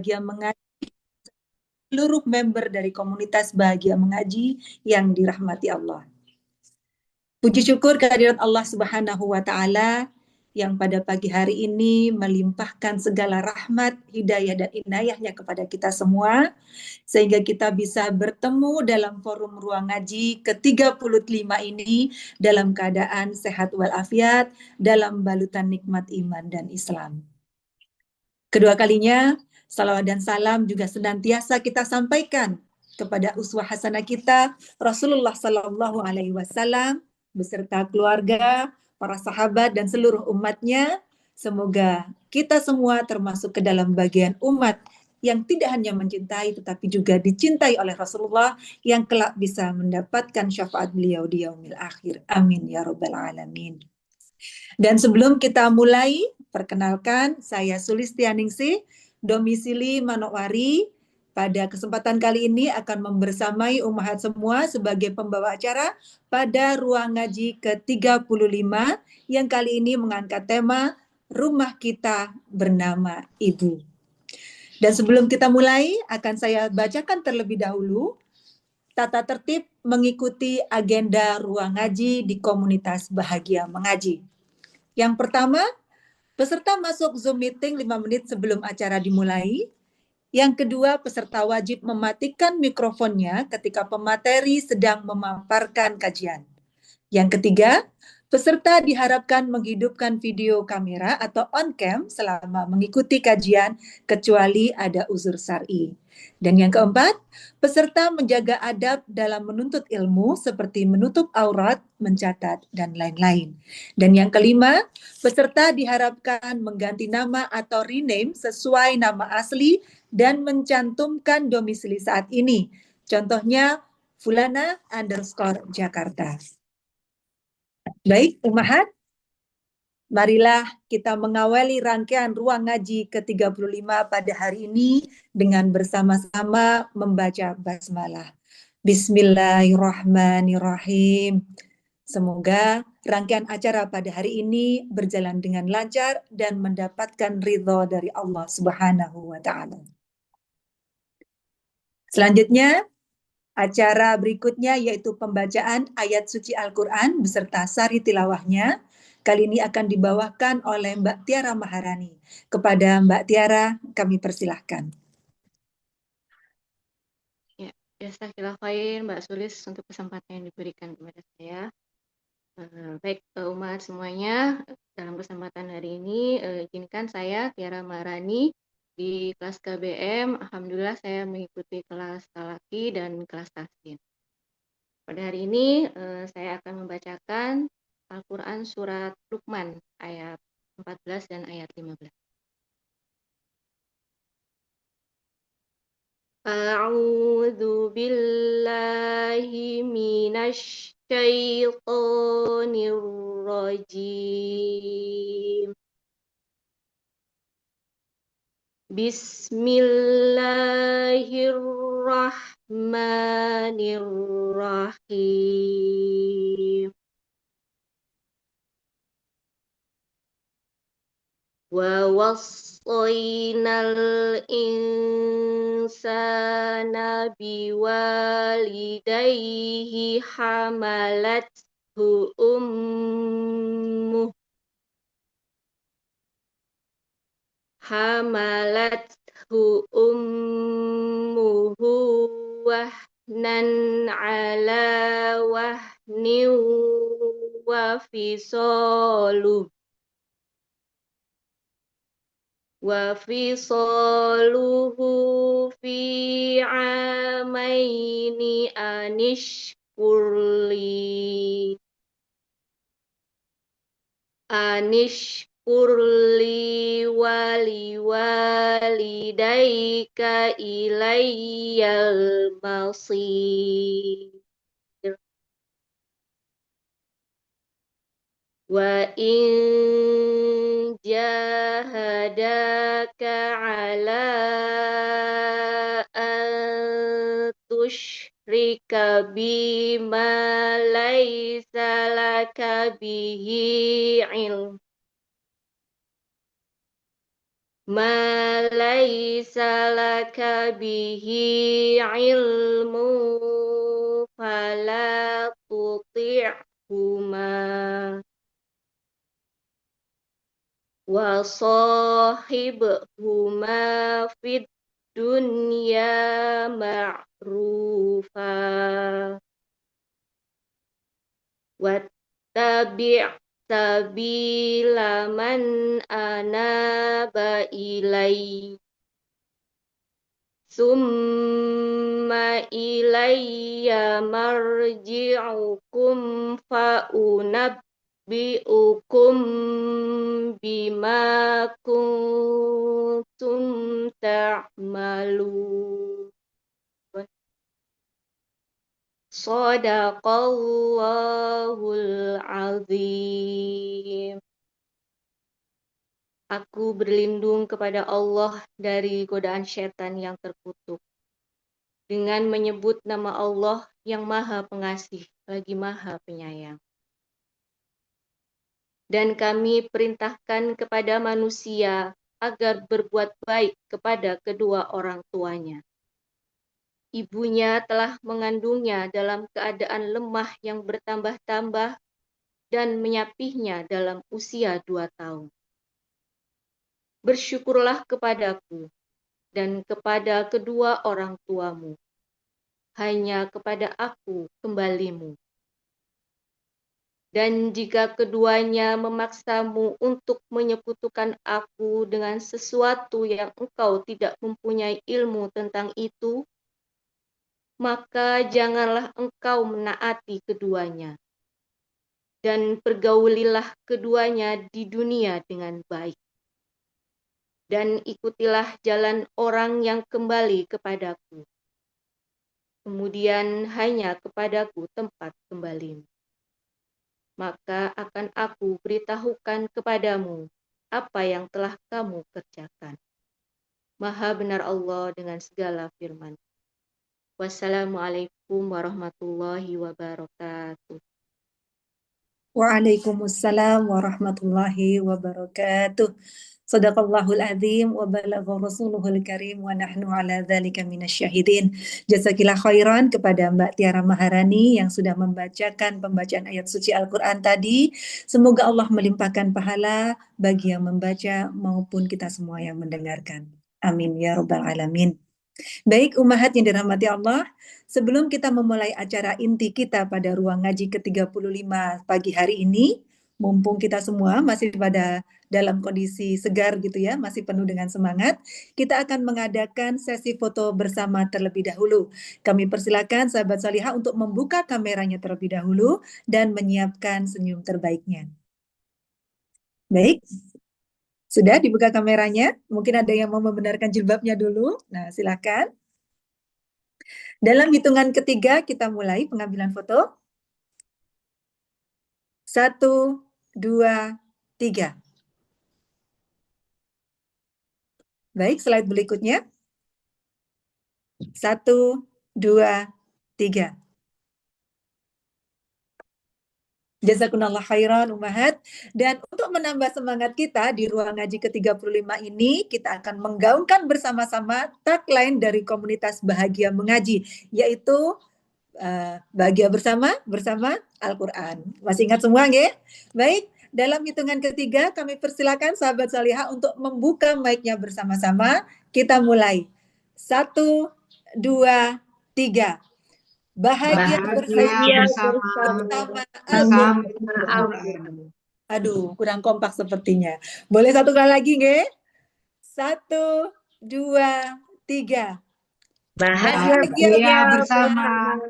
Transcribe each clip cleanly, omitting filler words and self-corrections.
Bahagia Mengaji, seluruh member dari komunitas Bahagia Mengaji yang dirahmati Allah. Puji syukur kehadirat Allah Subhanahu wa Ta'ala yang pada pagi hari ini melimpahkan segala rahmat, hidayah, dan inayahnya kepada kita semua, sehingga kita bisa bertemu dalam forum ruang ngaji ke-35 ini dalam keadaan sehat walafiat, dalam balutan nikmat iman dan Islam. Kedua kalinya, salawat dan salam juga senantiasa kita sampaikan kepada uswah hasanah kita, Rasulullah Sallallahu Alaihi Wasallam, beserta keluarga, para sahabat, dan seluruh umatnya. Semoga kita semua termasuk ke dalam bagian umat yang tidak hanya mencintai, tetapi juga dicintai oleh Rasulullah, yang kelak bisa mendapatkan syafaat beliau di yaumil akhir. Amin ya rabbal alamin. Dan sebelum kita mulai, perkenalkan saya Sulistianingsih, domisili Manokwari. Pada kesempatan kali ini akan membersamai Ummahat semua sebagai pembawa acara pada ruang ngaji ke-35 yang kali ini mengangkat tema Rumah Kita Bernama Ibu. Dan sebelum kita mulai, akan saya bacakan terlebih dahulu tata tertib mengikuti agenda ruang ngaji di komunitas Bahagia Mengaji. Yang pertama, peserta masuk Zoom meeting 5 menit sebelum acara dimulai. Yang kedua, peserta wajib mematikan mikrofonnya ketika pemateri sedang memaparkan kajian. Yang ketiga, peserta diharapkan menghidupkan video kamera atau on-cam selama mengikuti kajian kecuali ada uzur syar'i. Dan yang keempat, peserta menjaga adab dalam menuntut ilmu seperti menutup aurat, mencatat, dan lain-lain. Dan yang kelima, peserta diharapkan mengganti nama atau rename sesuai nama asli dan mencantumkan domisili saat ini. Contohnya, Fulana_Jakarta. Baik, Ummahat, marilah kita mengawali rangkaian ruang ngaji ke-35 pada hari ini dengan bersama-sama membaca basmalah. Bismillahirrahmanirrahim. Semoga rangkaian acara pada hari ini berjalan dengan lancar dan mendapatkan ridho dari Allah Subhanahu wa Ta'ala. Selanjutnya, acara berikutnya yaitu pembacaan ayat suci Al-Quran beserta sari tilawahnya. Kali ini akan dibawakan oleh Mbak Tiara Maharani. Kepada Mbak Tiara, kami persilahkan. Ya, jazakallahu khairan Mbak Sulis untuk kesempatan yang diberikan kepada saya. Baik, umat semuanya, dalam kesempatan hari ini izinkan saya Tiara Maharani di kelas KBM. Alhamdulillah saya mengikuti kelas talaki dan kelas tahsin. Pada hari ini saya akan membacakan Al-Quran surat Luqman ayat 14 dan ayat 15. A'udzu billahi minasy syaithanir rajim. Bismillahirrahmanirrahim. Wa wassaynal insana biwalidayhi hamalathu ummuhu wahnan ala wahnin wa fisaluhu fi amaini anishkurli waliwalidayka ilayyal masir. Wa in jahadaka ala an tushrika bima laysa laka bihi ilm ma laisa laka bihi ilmu fala tuti'huma wa sahibhuma fid dunya ma'rufa wattabi' sabila man anaba ilai summa ilayya marji'ukum fa'unabbi'ukum bima kuntum ta'malun. Shadaqallahul azim. Aku berlindung kepada Allah dari godaan setan yang terkutuk, dengan menyebut nama Allah yang Maha Pengasih lagi Maha Penyayang. Dan kami perintahkan kepada manusia agar berbuat baik kepada kedua orang tuanya. Ibunya telah mengandungnya dalam keadaan lemah yang bertambah-tambah dan menyapihnya dalam usia 2 tahun. Bersyukurlah kepadaku dan kepada kedua orang tuamu. Hanya kepada aku kembalimu. Dan jika keduanya memaksamu untuk menyekutukan aku dengan sesuatu yang engkau tidak mempunyai ilmu tentang itu, maka janganlah engkau menaati keduanya. Dan pergaulilah keduanya di dunia dengan baik. Dan ikutilah jalan orang yang kembali kepadaku. Kemudian hanya kepadaku tempat kembalimu. Maka akan aku beritahukan kepadamu apa yang telah kamu kerjakan. Maha benar Allah dengan segala firman. Wassalamualaikum warahmatullahi wabarakatuh. Waalaikumsalam warahmatullahi wabarakatuh. Sadaqallahul azim wa balagha rasuluhul karim wa nahnu ala dzalika minasyahidin. Jazakillah khairan kepada Mbak Tiara Maharani yang sudah membacakan pembacaan ayat suci Al-Qur'an tadi. Semoga Allah melimpahkan pahala bagi yang membaca maupun kita semua yang mendengarkan. Amin ya rabbal alamin. Baik Ummahat yang dirahmati Allah, sebelum kita memulai acara inti kita pada ruang ngaji ke-35 pagi hari ini, mumpung kita semua masih pada dalam kondisi segar gitu ya, masih penuh dengan semangat, kita akan mengadakan sesi foto bersama terlebih dahulu. Kami persilakan sahabat salihah untuk membuka kameranya terlebih dahulu dan menyiapkan senyum terbaiknya. Baik, sudah dibuka kameranya? Mungkin ada yang mau membenarkan jilbabnya dulu. Nah, silakan. Dalam hitungan ketiga kita mulai pengambilan foto. 1, 2, 3. Baik, slide berikutnya. 1, 2, 3. Jazakumullah khairan Ummahat. Dan untuk menambah semangat kita di ruang ngaji ke-35 ini, kita akan menggaungkan bersama-sama tagline dari komunitas Bahagia Mengaji, yaitu bahagia bersama Al-Quran. Masih ingat semua nggih? Baik, dalam hitungan ketiga kami persilakan sahabat salihah untuk membuka mic-nya bersama-sama. Kita mulai. 1, 2, 3. Bahagia bersama Al-Quran. Aduh, kurang kompak sepertinya. Boleh satu kali lagi nggih? 1, 2, 3. Bahagia bersama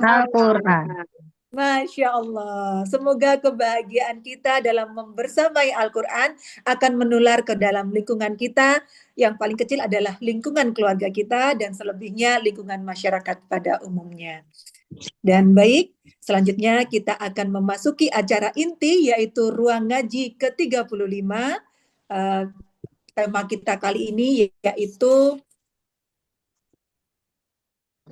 Al-Quran. Masya Allah. Semoga kebahagiaan kita dalam membersamai Al-Quran akan menular ke dalam lingkungan kita. Yang paling kecil adalah lingkungan keluarga kita dan selebihnya lingkungan masyarakat pada umumnya. Dan baik, selanjutnya kita akan memasuki acara inti yaitu ruang ngaji ke-35. Tema kita kali ini yaitu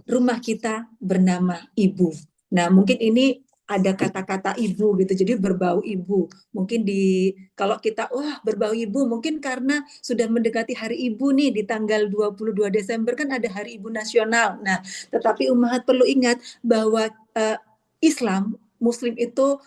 rumah kita bernama Ibu. Nah, mungkin ini ada kata-kata ibu gitu, jadi berbau ibu. Mungkin kalau kita wah berbau ibu, mungkin karena sudah mendekati hari ibu nih di tanggal 22 Desember kan ada hari ibu nasional. Nah, tetapi Ummahat perlu ingat bahwa Islam, Muslim itu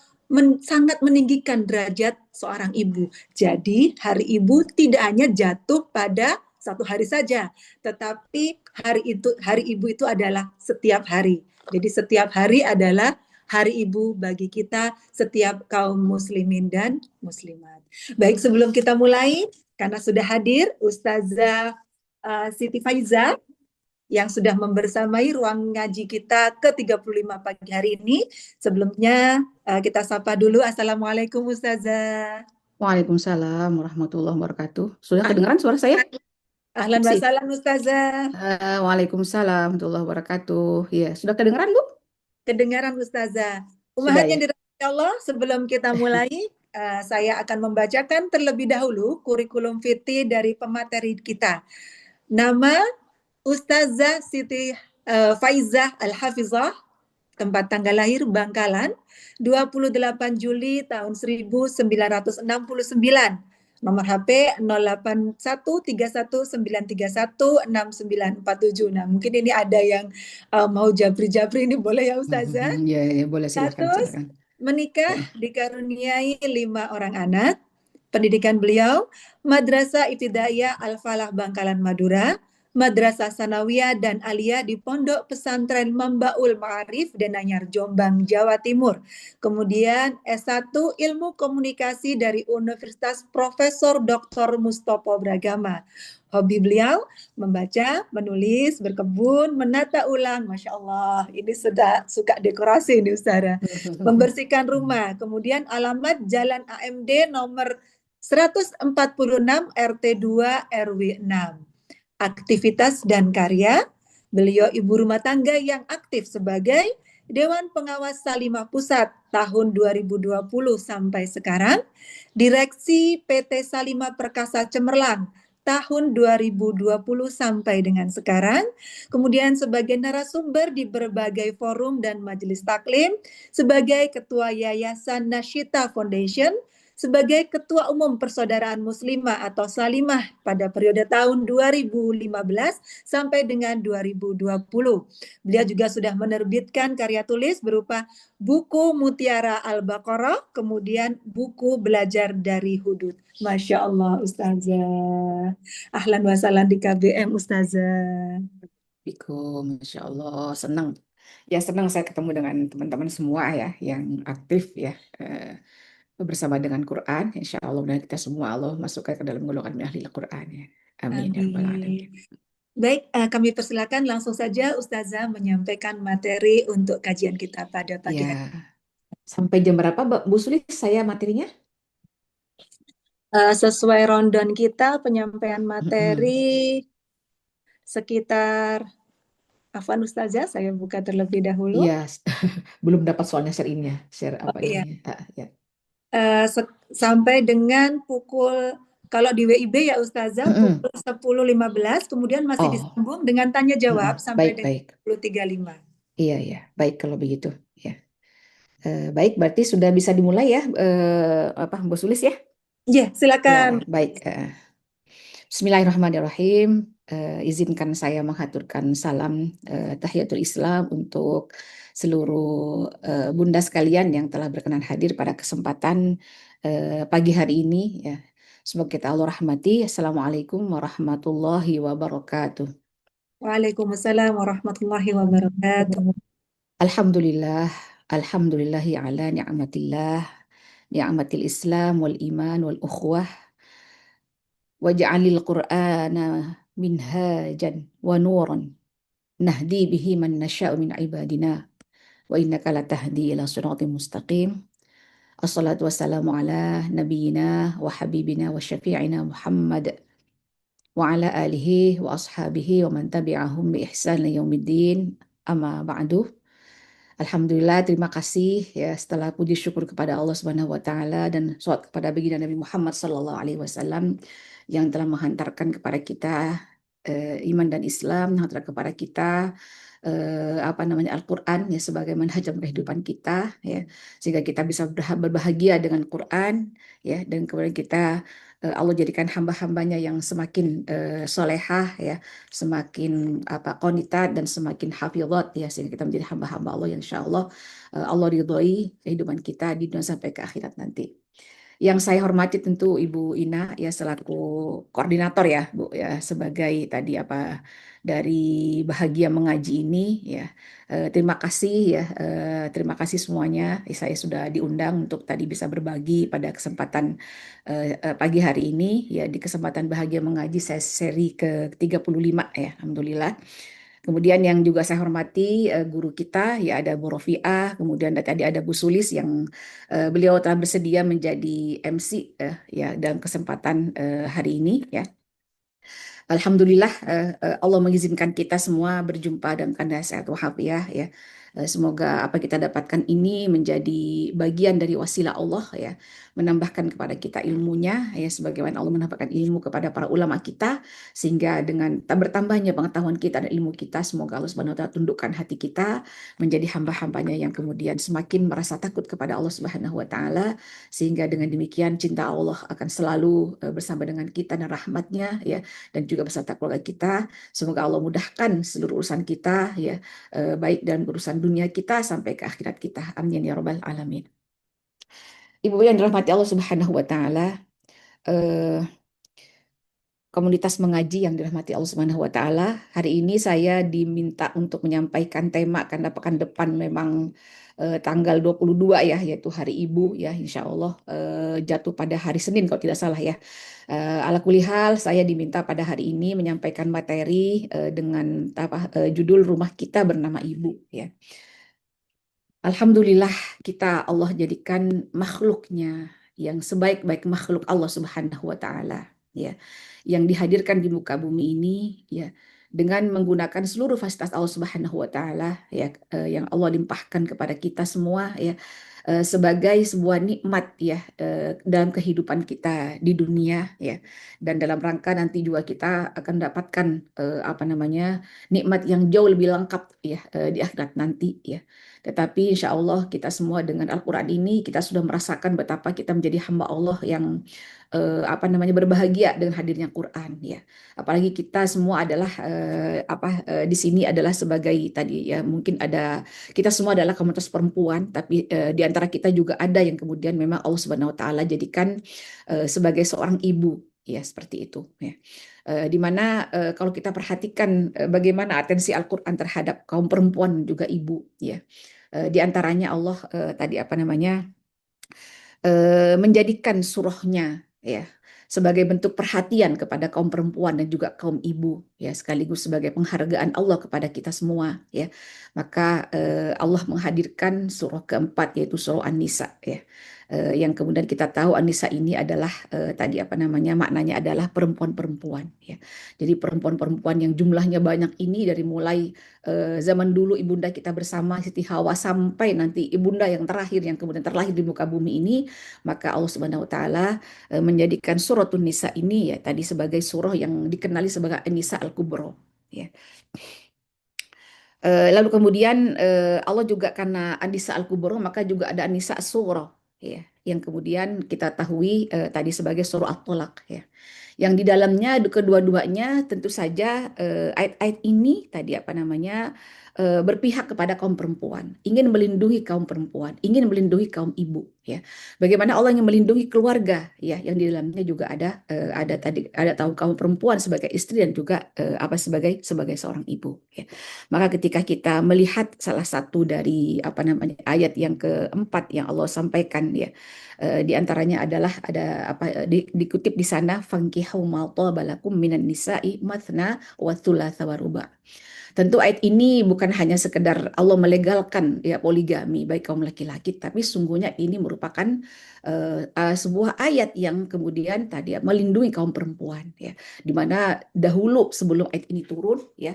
sangat meninggikan derajat seorang ibu. Jadi hari ibu tidak hanya jatuh pada satu hari saja, tetapi hari ibu itu adalah setiap hari. Jadi setiap hari adalah Hari Ibu bagi kita setiap kaum muslimin dan muslimat. Baik, sebelum kita mulai, karena sudah hadir Ustazah Siti Faiza yang sudah membersamai ruang ngaji kita ke-35 pagi hari ini. Sebelumnya kita sapa dulu. Assalamualaikum Ustazah. Waalaikumsalam warahmatullahi wabarakatuh. Sudah kedengaran suara saya? Ahlan wa Sih. salam Ustazah. Waalaikumsalam warahmatullahi wabarakatuh. Ya, sudah kedengaran, Bu? Kedengaran Ustazah. Sudah Umahat yang ya. dirahmati Allah, sebelum kita mulai, saya akan membacakan terlebih dahulu kurikulum vitae dari pemateri kita. Nama Ustazah Siti Faizah Al-Hafizah, tempat tanggal lahir Bangkalan, 28 Juli tahun 1969. Nomor HP 081319316947. Nah, mungkin ini ada yang mau jabri-jabri ini boleh ya Ustazah? Ya, ya, boleh silakan, Status silakan. menikah, Ya. dikaruniai 5 orang anak. Pendidikan beliau, Madrasah Ibtidaiyah Al-Falah Bangkalan Madura, Madrasah Sanawiyah dan Aliyah di Pondok Pesantren Mambaul Ma'arif Denanyar Jombang, Jawa Timur. Kemudian S1 Ilmu Komunikasi dari Universitas Profesor Dr. Mustopo Bragama. Hobi beliau membaca, menulis, berkebun, menata ulang. Masya Allah, ini sudah suka dekorasi ini Ustazah. Membersihkan rumah. Kemudian alamat Jalan AMD nomor 146 RT 2 RW 6. Aktivitas dan karya, beliau ibu rumah tangga yang aktif sebagai Dewan Pengawas Salimah Pusat tahun 2020 sampai sekarang, Direksi PT Salimah Perkasa Cemerlang tahun 2020 sampai dengan sekarang, kemudian sebagai narasumber di berbagai forum dan majelis taklim, sebagai Ketua Yayasan Nashita Foundation, sebagai Ketua Umum Persaudaraan Muslimah atau Salimah pada periode tahun 2015 sampai dengan 2020. Beliau juga sudah menerbitkan karya tulis berupa buku Mutiara Al-Baqarah, kemudian buku Belajar dari Hudud. Masya Allah Ustazah. Ahlan wa sahlan di KBM Ustazah. Masya Allah, senang. Ya, senang saya ketemu dengan teman-teman semua ya, yang aktif ya. Bersama dengan Quran, insya Allah dan kita semua Allah masukkan ke dalam golongan ahli Quran ya. Amin ya rabbal alamin. Amin. Baik, kami persilakan langsung saja Ustazah menyampaikan materi untuk kajian kita pada pagi hari. Ya, sampai jam berapa Bu Sulis saya materinya? Sesuai rundown kita, penyampaian materi sekitar, Afwan Ustazah, saya buka terlebih dahulu. Iya, belum dapat soalnya share apa Iya. ini. Ya. Sampai dengan pukul, kalau di WIB ya Ustazah, pukul 10.15, kemudian masih disambung dengan tanya jawab sampai dengan 10.35. Iya, baik kalau begitu. Ya. Baik, berarti sudah bisa dimulai ya, Bu Sulis ya? Iya, silakan. Ya, baik. Bismillahirrahmanirrahim. Izinkan saya menghaturkan salam tahiyatul Islam untuk seluruh bunda sekalian yang telah berkenan hadir pada kesempatan pagi hari ini ya. Semoga kita Allah rahmati. Assalamualaikum warahmatullahi wabarakatuh. Waalaikumsalam warahmatullahi wabarakatuh. Alhamdulillah, alhamdulillahi ala ni'matillah, ni'matil Islam wal iman wal ukhwah. Waj'alil Qur'ana minhajan wa nuran nahdi bihi man nasha'u min ibadina wa innaka latahdi ila siratim mustaqim. Assalatu wassalamu ala nabiyyina wa habibina wa syafi'ina Muhammad wa ala alihi wa ashabihi wa man tabi'ahum bi ihsan yaumiddin. Amma ba'du. Alhamdulillah, terima kasih ya, setelah puji syukur kepada Allah Subhanahu wa taala dan sholawat kepada baginda Nabi Muhammad sallallahu alaihi wasallam yang telah menghantarkan kepada kita iman dan Islam, yang terhadap kepada kita Al-Quran ya sebagai manhaj dalam kehidupan kita ya, sehingga kita bisa berbahagia dengan Quran ya, dan kemudian kita Allah jadikan hamba-hambanya yang semakin solehah ya, semakin qonitat dan semakin hafizat ya, sehingga kita menjadi hamba-hamba Allah yang insya Allah Allah ridhoi kehidupan kita di dunia sampai ke akhirat nanti. Yang saya hormati tentu Ibu Ina ya selaku koordinator ya Bu ya, sebagai tadi dari Bahagia Mengaji ini ya. Terima kasih ya, terima kasih semuanya. Saya sudah diundang untuk tadi bisa berbagi pada kesempatan pagi hari ini ya, di kesempatan Bahagia Mengaji seri ke-35 ya, alhamdulillah. Kemudian yang juga saya hormati guru kita ya, ada Bu Rofiah, kemudian tadi ada Bu Sulis yang beliau telah bersedia menjadi MC ya dalam kesempatan hari ini ya. Alhamdulillah Allah mengizinkan kita semua berjumpa dalam keadaan sehat walafiat ya. Semoga apa kita dapatkan ini menjadi bagian dari wasilah Allah ya, menambahkan kepada kita ilmunya ya, sebagaimana Allah menambahkan ilmu kepada para ulama kita, sehingga dengan bertambahnya pengetahuan kita dan ilmu kita, semoga Allah Subhanahu wa taala tundukkan hati kita menjadi hamba-hambanya yang kemudian semakin merasa takut kepada Allah Subhanahu wa taala, sehingga dengan demikian cinta Allah akan selalu bersama dengan kita dan rahmatnya ya, dan juga beserta keluarga kita. Semoga Allah mudahkan seluruh urusan kita ya, baik dalam urusan dunia kita sampai ke akhirat kita. Amin ya rabbal alamin. Ibu yang dirahmati Allah Subhanahu wa taala, komunitas mengaji yang dirahmati Allah Subhanahu wa taala, hari ini saya diminta untuk menyampaikan tema, karena pekan depan memang tanggal 22 ya, yaitu Hari Ibu ya, insya Allah jatuh pada hari Senin kalau tidak salah ya. Ala kulli hal, saya diminta pada hari ini menyampaikan materi dengan judul Rumah Kita Bernama Ibu ya. Alhamdulillah kita Allah jadikan makhluknya yang sebaik-baik makhluk Allah Subhanahu wa taala ya, yang dihadirkan di muka bumi ini ya, dengan menggunakan seluruh fasilitas Allah Subhanahu wa taala ya, yang Allah limpahkan kepada kita semua ya, sebagai sebuah nikmat ya dalam kehidupan kita di dunia ya, dan dalam rangka nanti juga kita akan mendapatkan nikmat yang jauh lebih lengkap ya di akhirat nanti ya. Tetapi insya Allah kita semua dengan Al-Quran ini kita sudah merasakan betapa kita menjadi hamba Allah yang berbahagia dengan hadirnya Quran ya. Apalagi kita semua adalah di sini adalah sebagai tadi ya, mungkin ada, kita semua adalah komunitas perempuan, tapi di antara kita juga ada yang kemudian memang Allah Subhanahu wa taala jadikan sebagai seorang ibu ya, seperti itu ya. Di mana kalau kita perhatikan bagaimana atensi Al-Quran terhadap kaum perempuan dan juga ibu ya, di antaranya Allah menjadikan surahnya ya sebagai bentuk perhatian kepada kaum perempuan dan juga kaum ibu ya, sekaligus sebagai penghargaan Allah kepada kita semua ya. Maka Allah menghadirkan surah keempat, yaitu surah An-Nisa ya, yang kemudian kita tahu An-Nisa ini adalah maknanya adalah perempuan-perempuan ya. Jadi perempuan-perempuan yang jumlahnya banyak ini, dari mulai zaman dulu ibunda kita bersama Siti Hawa sampai nanti ibunda yang terakhir yang kemudian terlahir di muka bumi ini, maka Allah Subhanahu wa taala menjadikan suratun Nisa ini ya tadi sebagai surah yang dikenali sebagai An-Nisa Al-Kubra ya. Lalu kemudian Allah juga, karena An-Nisa Al-Kubra, maka juga ada An-Nisa As-Sughra ya, yang kemudian kita tahui tadi sebagai surah At-Tolak ya, yang di dalamnya kedua-duanya tentu saja ayat-ayat ini tadi berpihak kepada kaum perempuan, ingin melindungi kaum perempuan, ingin melindungi kaum ibu ya. Bagaimana Allah ingin melindungi keluarga ya, yang di dalamnya juga ada tahu kaum perempuan sebagai istri dan juga sebagai seorang ibu ya. Maka ketika kita melihat salah satu dari ayat yang keempat yang Allah sampaikan ya, di antaranya adalah dikutip di sana, fankihu ma thaba lakum minan nisa'i mathna wa thulatha wa ruba'. Tentu ayat ini bukan hanya sekedar Allah melegalkan ya poligami baik kaum laki-laki, tapi sungguhnya ini merupakan sebuah ayat yang kemudian tadi melindungi kaum perempuan ya, dimana dahulu sebelum ayat ini turun ya,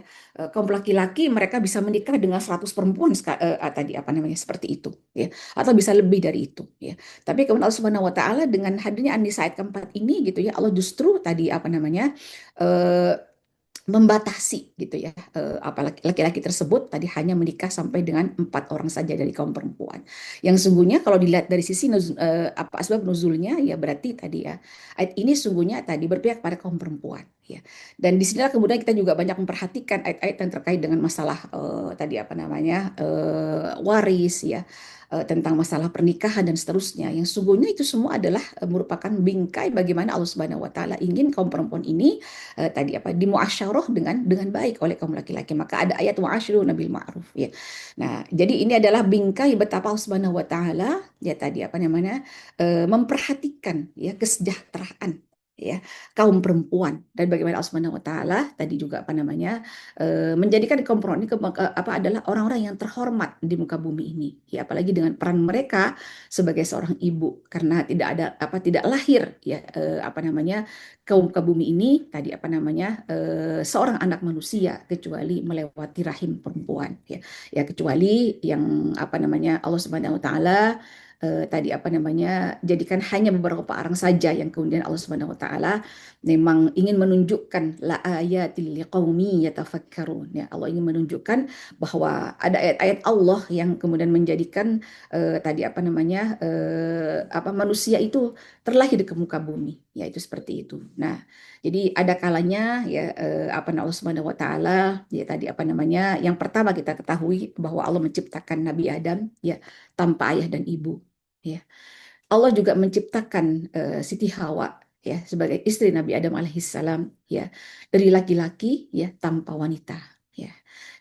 kaum laki-laki mereka bisa menikah dengan 100 perempuan seperti itu ya, atau bisa lebih dari itu ya. Tapi kemudian Allah Subhanahu wa taala dengan hadirnya An-Nisa ayat keempat ini gitu ya, Allah justru tadi membatasi gitu ya, apalagi laki-laki tersebut tadi hanya menikah sampai dengan 4 orang saja dari kaum perempuan. Yang sungguhnya kalau dilihat dari sisi apa asbab nuzulnya ya berarti tadi ya ayat ini sungguhnya tadi berpihak pada kaum perempuan ya. Dan di sinilah kemudian kita juga banyak memperhatikan ayat-ayat yang terkait dengan masalah tadi apa namanya waris ya, tentang masalah pernikahan dan seterusnya. Yang sungguhnya itu semua adalah merupakan bingkai bagaimana Allah Subhanahu wa taala ingin kaum perempuan ini tadi apa dimuasyarah dengan baik oleh kaum laki-laki. Maka ada ayat wa'asyiru nabil ma'ruf ya. Nah, jadi ini adalah bingkai betapa Allah Subhanahu wa taala ya tadi apa namanya memperhatikan ya kesejahteraan ya kaum perempuan dan bagaimana Allah Subhanahu wa taala tadi juga apa namanya menjadikan kaum perempuan ini apa adalah orang-orang yang terhormat di muka bumi ini ya apalagi dengan peran mereka sebagai seorang ibu karena tidak ada apa tidak lahir ya apa namanya kaum muka bumi ini tadi apa namanya seorang anak manusia kecuali melewati rahim perempuan ya kecuali yang apa namanya Allah Subhanahu wa taala tadi apa namanya jadikan hanya beberapa orang saja yang kemudian Allah Subhanahu wa taala memang ingin menunjukkan la ayatil liqaumi yatafakkarun ya Allah ingin menunjukkan bahwa ada ayat-ayat Allah yang kemudian menjadikan tadi apa namanya apa manusia itu terlahir ke muka bumi ya itu seperti itu. Nah, jadi ada kalanya ya apa Allah Subhanahu wa taala ya tadi apa namanya yang pertama kita ketahui bahwa Allah menciptakan Nabi Adam ya tanpa ayah dan ibu ya. Allah juga menciptakan Siti Hawa ya sebagai istri Nabi Adam alaihissalam ya dari laki-laki ya tanpa wanita ya.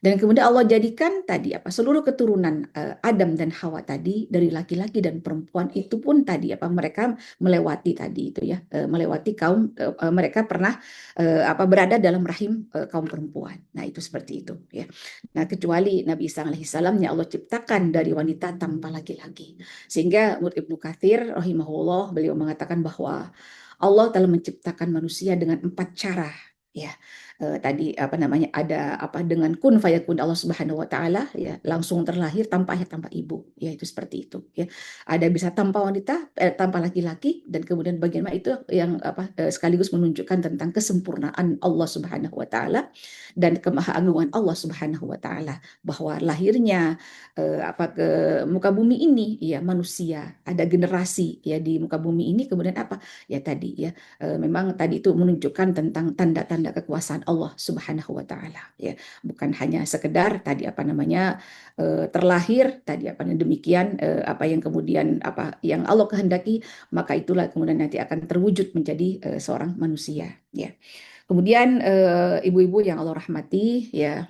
Dan kemudian Allah jadikan tadi apa seluruh keturunan Adam dan Hawa tadi dari laki-laki dan perempuan itu pun tadi apa mereka melewati tadi itu ya melewati kaum mereka pernah apa berada dalam rahim kaum perempuan. Nah, itu seperti itu ya. Nah, kecuali Nabi Isa alaihissalam yang Allah ciptakan dari wanita tanpa laki-laki. Sehingga menurut Ibnu Katsir rahimahullah beliau mengatakan bahwa Allah telah menciptakan manusia dengan 4 cara ya. Tadi apa namanya ada apa dengan kun fayakun Allah Subhanahu wa taala ya langsung terlahir tanpa ayah tanpa ibu ya itu seperti itu ya. Ada bisa tanpa wanita tanpa laki-laki dan kemudian bagaimana itu yang apa sekaligus menunjukkan tentang kesempurnaan Allah Subhanahu wa taala dan kemahagungan Allah Subhanahu wa taala bahwa lahirnya apa ke muka bumi ini ya manusia ada generasi ya di muka bumi ini kemudian apa ya tadi ya memang tadi itu menunjukkan tentang tanda-tanda kekuasaan Allah Subhanahu wa taala ya bukan hanya sekedar tadi apa namanya terlahir tadi apa demikian apa yang kemudian apa yang Allah kehendaki maka itulah kemudian nanti akan terwujud menjadi seorang manusia ya. Kemudian ibu-ibu yang Allah rahmati ya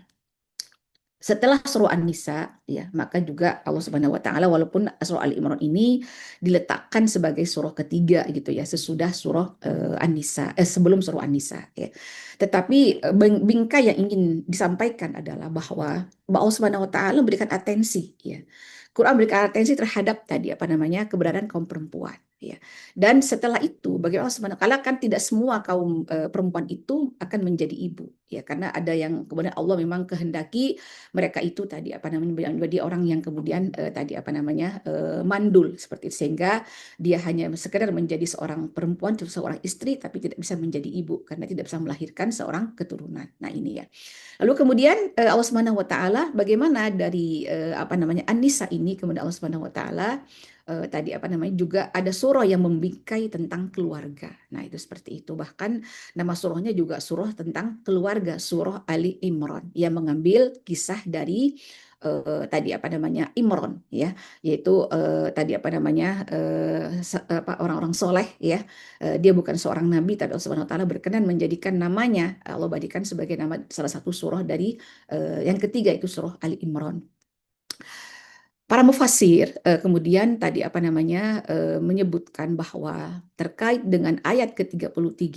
setelah surah An-Nisa ya maka juga Allah Subhanahu wa taala walaupun surah Ali Imran ini diletakkan sebagai surah ketiga gitu ya sesudah surah An-Nisa sebelum surah An-Nisa ya. Tetapi bingkai yang ingin disampaikan adalah bahwa Allah Subhanahu wa taala memberikan atensi ya. Quran memberikan atensi terhadap tadi apa namanya keberadaan kaum perempuan ya. Dan setelah itu bagaimana Allah Subhanahu wa taala kan tidak semua kaum perempuan itu akan menjadi ibu ya karena ada yang kemudian Allah memang kehendaki mereka itu tadi apa namanya menjadi orang yang kemudian tadi apa namanya mandul seperti itu sehingga dia hanya sekedar menjadi seorang perempuan seorang istri tapi tidak bisa menjadi ibu karena tidak bisa melahirkan seorang keturunan. Nah, ini ya. Lalu kemudian Allah Subhanahu wa taala bagaimana dari apa namanya An-Nisa ini kemudian Allah Subhanahu wa taala tadi apa namanya juga ada surah yang membingkai tentang keluarga. Nah, itu seperti itu. Bahkan nama surahnya juga surah tentang keluarga, surah Ali Imran yang mengambil kisah dari tadi apa namanya Imran ya, yaitu tadi apa namanya orang-orang soleh ya. Dia bukan seorang nabi tapi Allah Subhanahu wa taala berkenan menjadikan namanya Allah badikan sebagai nama salah satu surah dari yang ketiga itu surah Ali Imran. Para mufassir kemudian tadi apa namanya menyebutkan bahwa terkait dengan ayat ke-33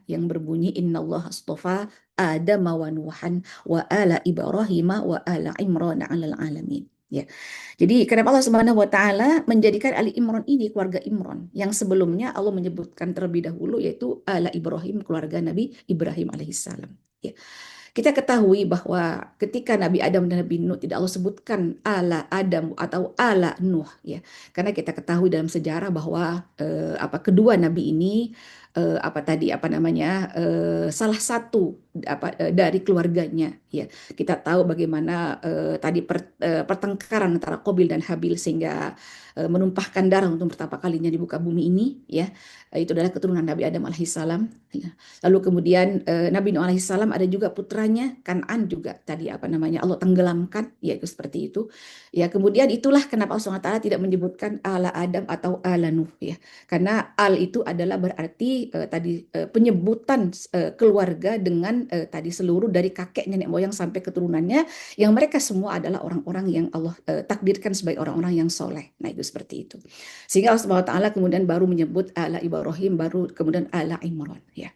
yang berbunyi innallaha astafa Adam wa Nuhan wa ala Ibrahim wa ala Imran 'alal alamin. Ya. Jadi kenapa Allah Subhanahu wa taala menjadikan Ali Imran ini keluarga Imran yang sebelumnya Allah menyebutkan terlebih dahulu yaitu ala Ibrahim keluarga Nabi Ibrahim alaihissalam. Ya. Kita ketahui bahwa ketika Nabi Adam dan Nabi Nuh tidak Allah sebutkan ala Adam atau ala Nuh ya. Karena kita ketahui dalam sejarah bahwa apa kedua nabi ini salah satu dari keluarganya, ya. Kita tahu bagaimana tadi pertengkaran antara Qabil dan Habil sehingga menumpahkan darah untuk pertama kalinya di muka bumi ini, ya. Itu adalah keturunan Nabi Adam alaihissalam, ya. Lalu kemudian Nabi Nuh alaihissalam ada juga putranya Kan'an juga tadi Allah tenggelamkan, ya, itu seperti itu. Ya, kemudian itulah kenapa Allah SWT tidak menyebutkan ala Adam atau ala Nuh, ya. Karena al itu adalah berarti penyebutan keluarga dengan tadi seluruh dari kakek nenek moyang sampai keturunannya, yang mereka semua adalah orang-orang yang Allah takdirkan sebagai orang-orang yang soleh. Nah, itu seperti itu. Sehingga Allah SWT kemudian baru menyebut ala Ibrahim, baru kemudian ala Imran, ya.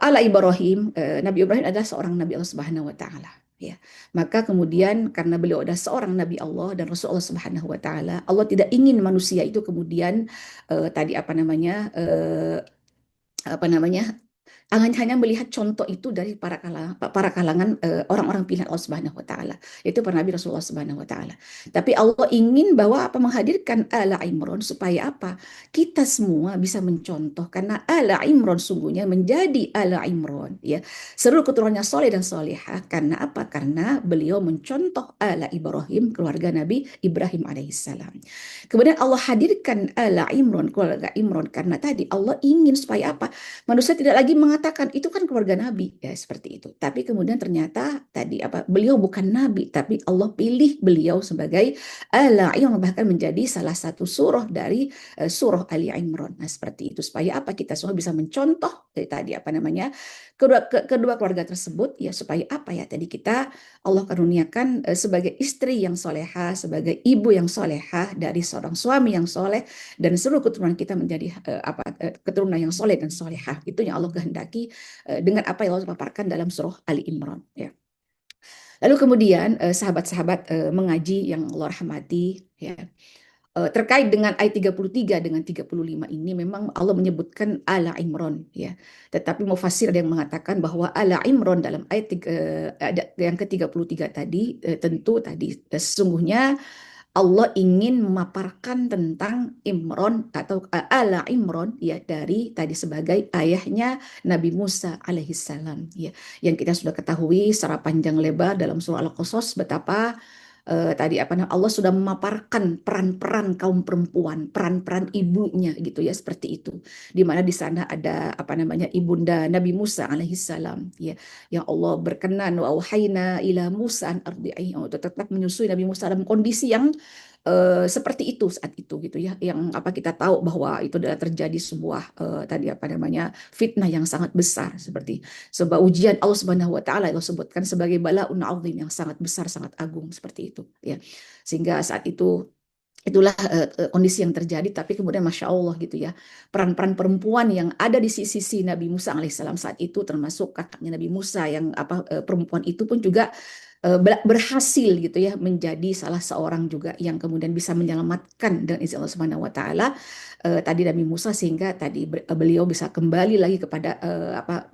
Ala Ibrahim, Nabi Ibrahim adalah seorang Nabi Allah Subhanahu wa taala, ya. Maka kemudian karena beliau adalah seorang Nabi Allah dan Rasul Allah Subhanahu wa taala, Allah tidak ingin manusia itu kemudian hanya melihat contoh itu dari para kalangan orang-orang pilihan Allah Subhanahu wa taala, yaitu para nabi Rasulullah Subhanahu wa taala. Tapi Allah ingin menghadirkan ala Imran supaya apa? Kita semua bisa mencontoh, karena ala Imran sungguhnya menjadi ala Imran, ya. Seluruh keturunannya soleh dan solehah. Karena apa? Karena beliau mencontoh ala Ibrahim, keluarga Nabi Ibrahim alaihissalam. Kemudian Allah hadirkan ala Imran, keluarga Imran, karena tadi Allah ingin supaya apa? Manusia tidak lagi mengatakan itu kan keluarga Nabi, ya, seperti itu. Tapi kemudian ternyata tadi beliau bukan Nabi, tapi Allah pilih beliau sebagai ala Imran, bahkan menjadi salah satu surah dari surah Ali Imran. Nah, seperti itu supaya apa? Kita semua bisa mencontoh kedua keluarga tersebut, ya, supaya apa, ya, tadi kita Allah karuniakan sebagai istri yang soleha, sebagai ibu yang soleha dari seorang suami yang soleh, dan seluruh keturunan kita menjadi keturunan yang soleh dan solehah. Itu yang Allah kehendaki dengan apa yang Allah paparkan dalam surah Ali Imran, ya. Lalu kemudian sahabat-sahabat mengaji yang Allah rahmati, ya. Terkait dengan ayat 33 dengan 35 ini memang Allah menyebutkan ala Imran, ya. Tetapi mufassir ada yang mengatakan bahwa ala Imran dalam ayat yang ke-33 tadi tentu tadi sesungguhnya Allah ingin memaparkan tentang Imran atau ala Imran, ya, dari tadi sebagai ayahnya Nabi Musa alaihissalam, ya, yang kita sudah ketahui secara panjang lebar dalam surah Al-Qasas betapa Allah sudah memaparkan peran-peran kaum perempuan, peran-peran ibunya, gitu, ya, seperti itu. Di mana di sana ada ibunda Nabi Musa alaihissalam, ya, yang Allah berkenan wa auhayna ila Musa an ardi'i, untuk tetap menyusui Nabi Musa dalam kondisi yang seperti itu saat itu, gitu, ya, yang kita tahu bahwa itu adalah terjadi sebuah fitnah yang sangat besar, seperti sebuah ujian Allah Subhanahu wa taala yang sebutkan sebagai balaun azim, yang sangat besar, sangat agung, seperti itu, ya. Sehingga saat itu itulah kondisi yang terjadi. Tapi kemudian Masya Allah, gitu, ya, peran-peran perempuan yang ada di sisi Nabi Musa alaihissalam saat itu, termasuk kakaknya Nabi Musa yang perempuan itu pun juga berhasil, gitu, ya, menjadi salah seorang juga yang kemudian bisa menyelamatkan dengan izin Allah Subhanahu wa taala tadi Nabi Musa, sehingga tadi beliau bisa kembali lagi kepada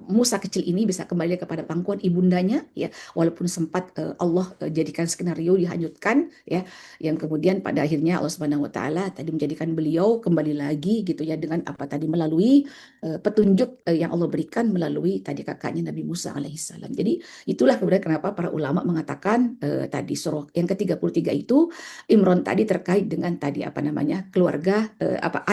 Musa kecil ini bisa kembali kepada pangkuan ibundanya, ya, walaupun sempat Allah jadikan skenario dihanyutkan, ya, yang kemudian pada akhirnya Allah Subhanahu wa taala tadi menjadikan beliau kembali lagi, gitu, ya, dengan melalui petunjuk yang Allah berikan melalui tadi kakaknya Nabi Musa alaihissalam. Jadi itulah kemudian kenapa para ulama mengatakan tadi surah yang ke-33 itu Imran tadi terkait dengan tadi keluarga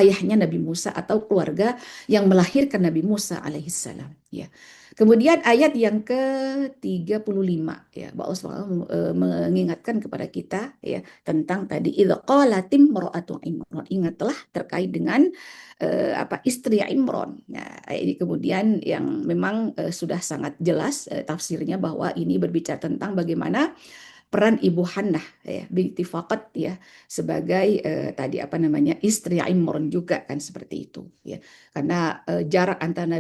ayahnya Nabi Musa atau keluarga yang melahirkan Nabi Musa alaihissalam, ya. Kemudian ayat yang ke-35, ya, Allah SWT mengingatkan kepada kita, ya, tentang tadi idza qalatim mar'atu Imran, ingatlah terkait dengan istri Imran. Nah, ini kemudian yang memang sudah sangat jelas tafsirnya bahwa ini berbicara tentang bagaimana peran Ibu Hannah, ya, binti Faqat, ya, sebagai istri Imran juga, kan, seperti itu, ya. Karena jarak antara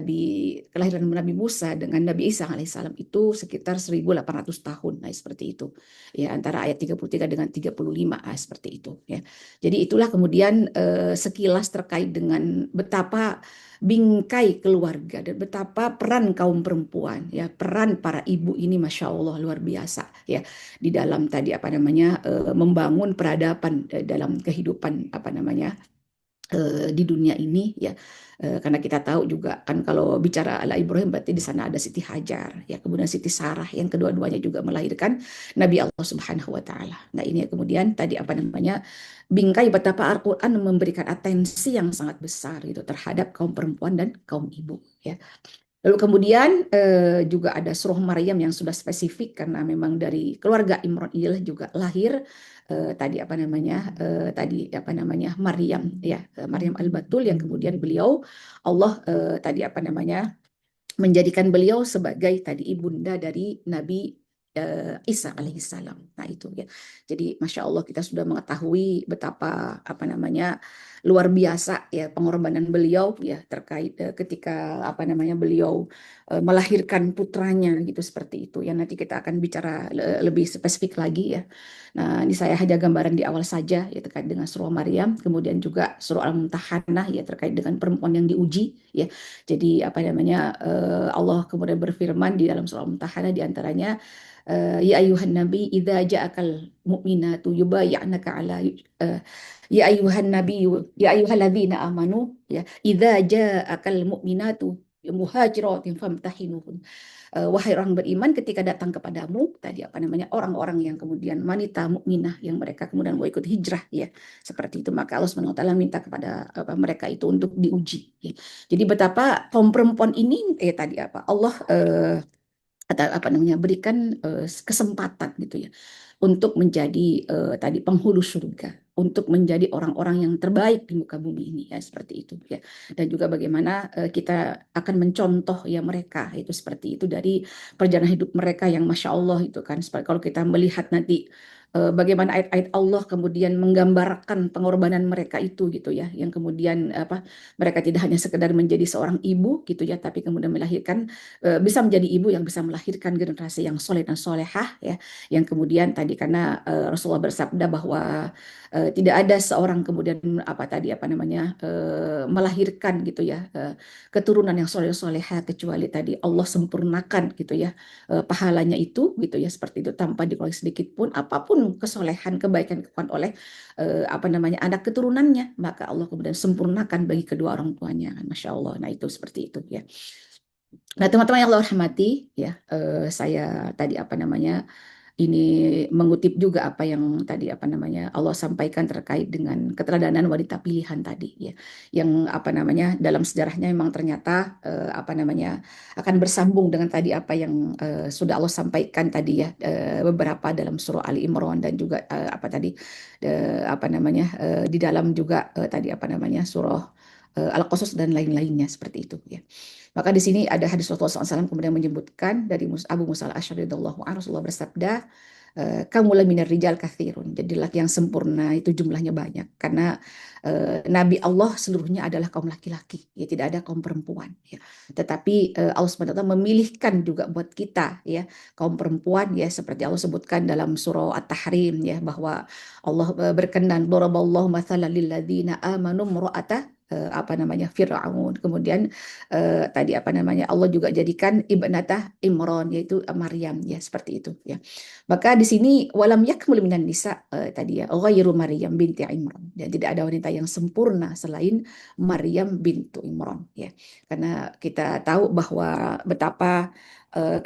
kelahiran Nabi Musa dengan Nabi Isa alaihissalam itu sekitar 1800 tahun, nah, seperti itu, ya, antara ayat 33 dengan 35, seperti itu, ya. Jadi itulah kemudian sekilas terkait dengan betapa bingkai keluarga dan betapa peran kaum perempuan, ya, peran para ibu ini Masya Allah luar biasa, ya, di dalam tadi membangun peradaban dalam kehidupan di dunia ini ya. Karena kita tahu juga kan kalau bicara ala Ibrahim berarti di sana ada Siti Hajar ya, kemudian Siti Sarah yang kedua-duanya juga melahirkan Nabi Allah Subhanahu wa taala. Nah, ini kemudian tadi apa namanya bingkai betapa Al-Qur'an memberikan atensi yang sangat besar itu terhadap kaum perempuan dan kaum ibu ya. Lalu kemudian juga ada surah Maryam yang sudah spesifik karena memang dari keluarga Imran inilah juga lahir tadi apa namanya Maryam ya, Maryam Al-Batul yang kemudian beliau Allah tadi apa namanya menjadikan beliau sebagai tadi ibunda dari Nabi Isa alaihissalam. Nah itu ya. Jadi masya Allah kita sudah mengetahui betapa apa namanya luar biasa ya pengorbanan beliau ya terkait ketika apa namanya beliau melahirkan putranya gitu seperti itu. Ya nanti kita akan bicara lebih spesifik lagi ya. Nah ini saya hanya gambaran di awal saja ya terkait dengan surah Maryam, kemudian juga surah Al-Mumtahanah ya terkait dengan perempuan yang diuji ya. Jadi apa namanya Allah kemudian berfirman di dalam surah Al-Mumtahanah di antaranya ya ayuhan nabi idza ja'akal mu'minatu yubayyi'naka ala ya ayuhan nabi ya ayyuhalladzina amanu ya idza ja'akal mu'minatu muhajiratin famtahinuhun. Wahai orang beriman ketika datang kepadamu tadi apa namanya orang-orang yang kemudian wanita mukminah yang mereka kemudian mau ikut hijrah ya seperti itu maka Allah SWT minta kepada mereka itu untuk diuji ya. Jadi betapa kaum perempuan ini tadi apa Allah atau apa namanya berikan kesempatan gitu ya untuk menjadi tadi penghulu surga, untuk menjadi orang-orang yang terbaik di muka bumi ini ya seperti itu ya. Dan juga bagaimana kita akan mencontoh ya mereka itu seperti itu dari perjalanan hidup mereka yang masya Allah itu kan. Seperti kalau kita melihat nanti bagaimana ayat-ayat Allah kemudian menggambarkan pengorbanan mereka itu gitu ya, yang kemudian apa mereka tidak hanya sekedar menjadi seorang ibu gitu ya, tapi kemudian melahirkan bisa menjadi ibu yang bisa melahirkan generasi yang soleh dan solehah ya, yang kemudian tadi karena Rasulullah bersabda bahwa tidak ada seorang kemudian apa tadi apa namanya melahirkan gitu ya keturunan yang soleh solehah kecuali tadi Allah sempurnakan gitu ya pahalanya itu gitu ya seperti itu tanpa dikurangi sedikit pun apapun kesolehan kebaikan oleh apa namanya anak keturunannya maka Allah kemudian sempurnakan bagi kedua orang tuanya masya Allah. Nah itu seperti itu ya. Nah, teman-teman yang Allah hormati, ya, saya tadi apa namanya ini mengutip juga apa yang tadi apa namanya Allah sampaikan terkait dengan keteladanan wanita pilihan tadi, ya, yang apa namanya dalam sejarahnya memang ternyata apa namanya akan bersambung dengan tadi apa yang sudah Allah sampaikan tadi ya beberapa dalam surah Ali Imran dan juga apa tadi apa namanya di dalam juga tadi apa namanya surah Al-Qasas dan lain-lainnya seperti itu, ya. Maka di sini ada hadis Rasulullah SAW kemudian menyebutkan dari Abu Musa al-Asy'ari radhiyallahu anhu Rasulullah bersabda, kamulah minar rijal katsirun. Jadi laki yang sempurna itu jumlahnya banyak karena Nabi Allah seluruhnya adalah kaum laki-laki, ya tidak ada kaum perempuan. Ya. Tetapi Allah SWT memilihkan juga buat kita, ya kaum perempuan, ya seperti Allah sebutkan dalam surah At-Tahrim, ya bahwa Allah berkenan, daraballahu mathalan lilladzina amanu imra'ata apa namanya Fir'aun. Kemudian tadi apa namanya Allah juga jadikan ibnatah Imran yaitu Maryam ya seperti itu ya. Maka di sini walam yakmul minan nisa tadi ya ghairu Maryam binti Imran. Dan tidak ada wanita yang sempurna selain Maryam bintu Imran ya. Karena kita tahu bahwa betapa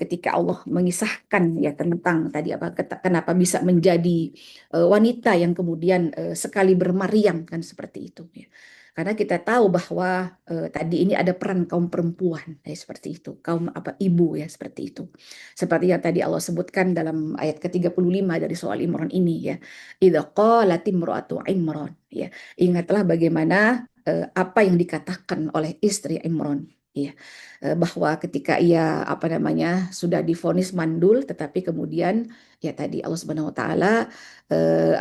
ketika Allah mengisahkan ya tentang tadi apa kenapa bisa menjadi wanita yang kemudian sekali bermaryam kan seperti itu ya. Karena kita tahu bahwa tadi ini ada peran kaum perempuan ya, seperti itu, kaum apa ibu ya seperti itu. Seperti yang tadi Allah sebutkan dalam ayat ke-35 dari soal Imran ini ya. Idza qalat imra'atu Imran ya. Ingatlah bagaimana apa yang dikatakan oleh istri Imran ya. Bahwa ketika ia apa namanya sudah divonis mandul tetapi kemudian ya tadi Allah Subhanahu wa taala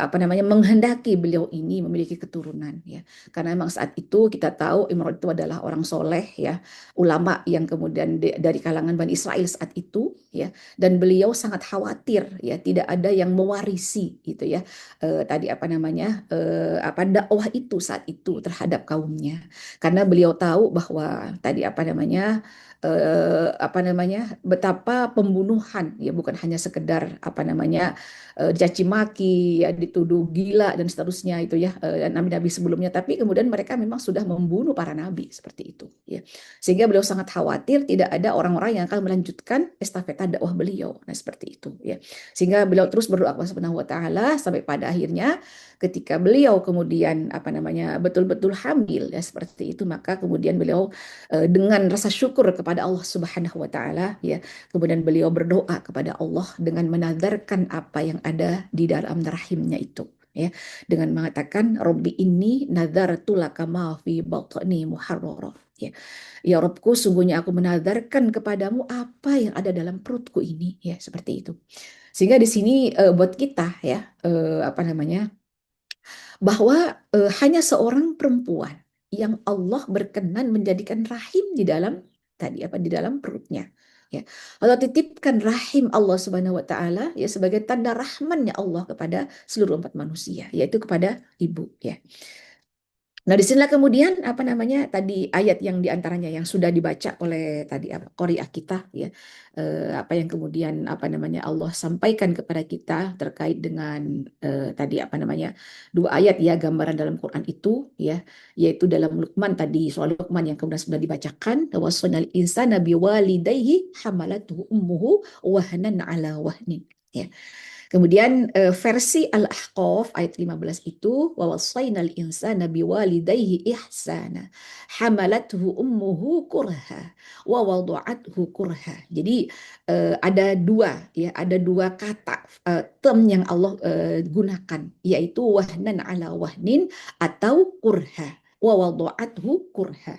apa namanya menghendaki beliau ini memiliki keturunan ya. Karena memang saat itu kita tahu Imran itu adalah orang soleh ya, ulama yang kemudian dari kalangan Bani Israel saat itu ya, dan beliau sangat khawatir ya tidak ada yang mewarisi gitu ya tadi apa namanya apa dakwah itu saat itu terhadap kaumnya, karena beliau tahu bahwa tadi apa betapa pembunuhan ya bukan hanya sekedar dicaci maki ya, dituduh gila dan seterusnya itu ya, nabi-nabi sebelumnya, tapi kemudian mereka memang sudah membunuh para nabi seperti itu ya, sehingga beliau sangat khawatir tidak ada orang-orang yang akan melanjutkan estafeta dakwah beliau. Nah seperti itu ya, sehingga beliau terus berdoa kepada Subhanahu wa taala sampai pada akhirnya ketika beliau kemudian betul-betul hamil ya seperti itu, maka kemudian beliau dengan rasa syukur kepada Allah Subhanahu wa taala ya, kemudian beliau berdoa kepada Allah dengan menadarkan apa yang ada di dalam rahimnya itu ya, dengan mengatakan Robbi inni nadartu laka ma fi batni muharrara ya. Ya Robku, sungguhnya aku menadarkan kepadamu apa yang ada dalam perutku ini ya, seperti itu. Sehingga di sini buat kita ya, bahwa hanya seorang perempuan yang Allah berkenan menjadikan rahim di dalam di dalam perutnya ya. Allah titipkan rahim Allah Subhanahu wa taala ya sebagai tanda rahmannya Allah kepada seluruh umat manusia, yaitu kepada ibu ya. Nah, disinilah kemudian tadi ayat yang diantaranya yang sudah dibaca oleh qari'ah kita ya, yang kemudian Allah sampaikan kepada kita terkait dengan dua ayat ya, gambaran dalam Quran itu ya, yaitu dalam Luqman tadi, soal Luqman yang kemudian sudah dibacakan, wassonal insana biwalidayhi hamalatuhu ummuhu wahnan ala wahnin ya. Kemudian versi Al-Ahqaf ayat 15 itu wa wassaynal insana biwalidayhi ihsana hamalathu ummuhu kurha wa wada'athu kurha. Jadi ada dua kata term yang Allah gunakan, yaitu wahnan ala wahnin atau kurha wa wada'athu kurha.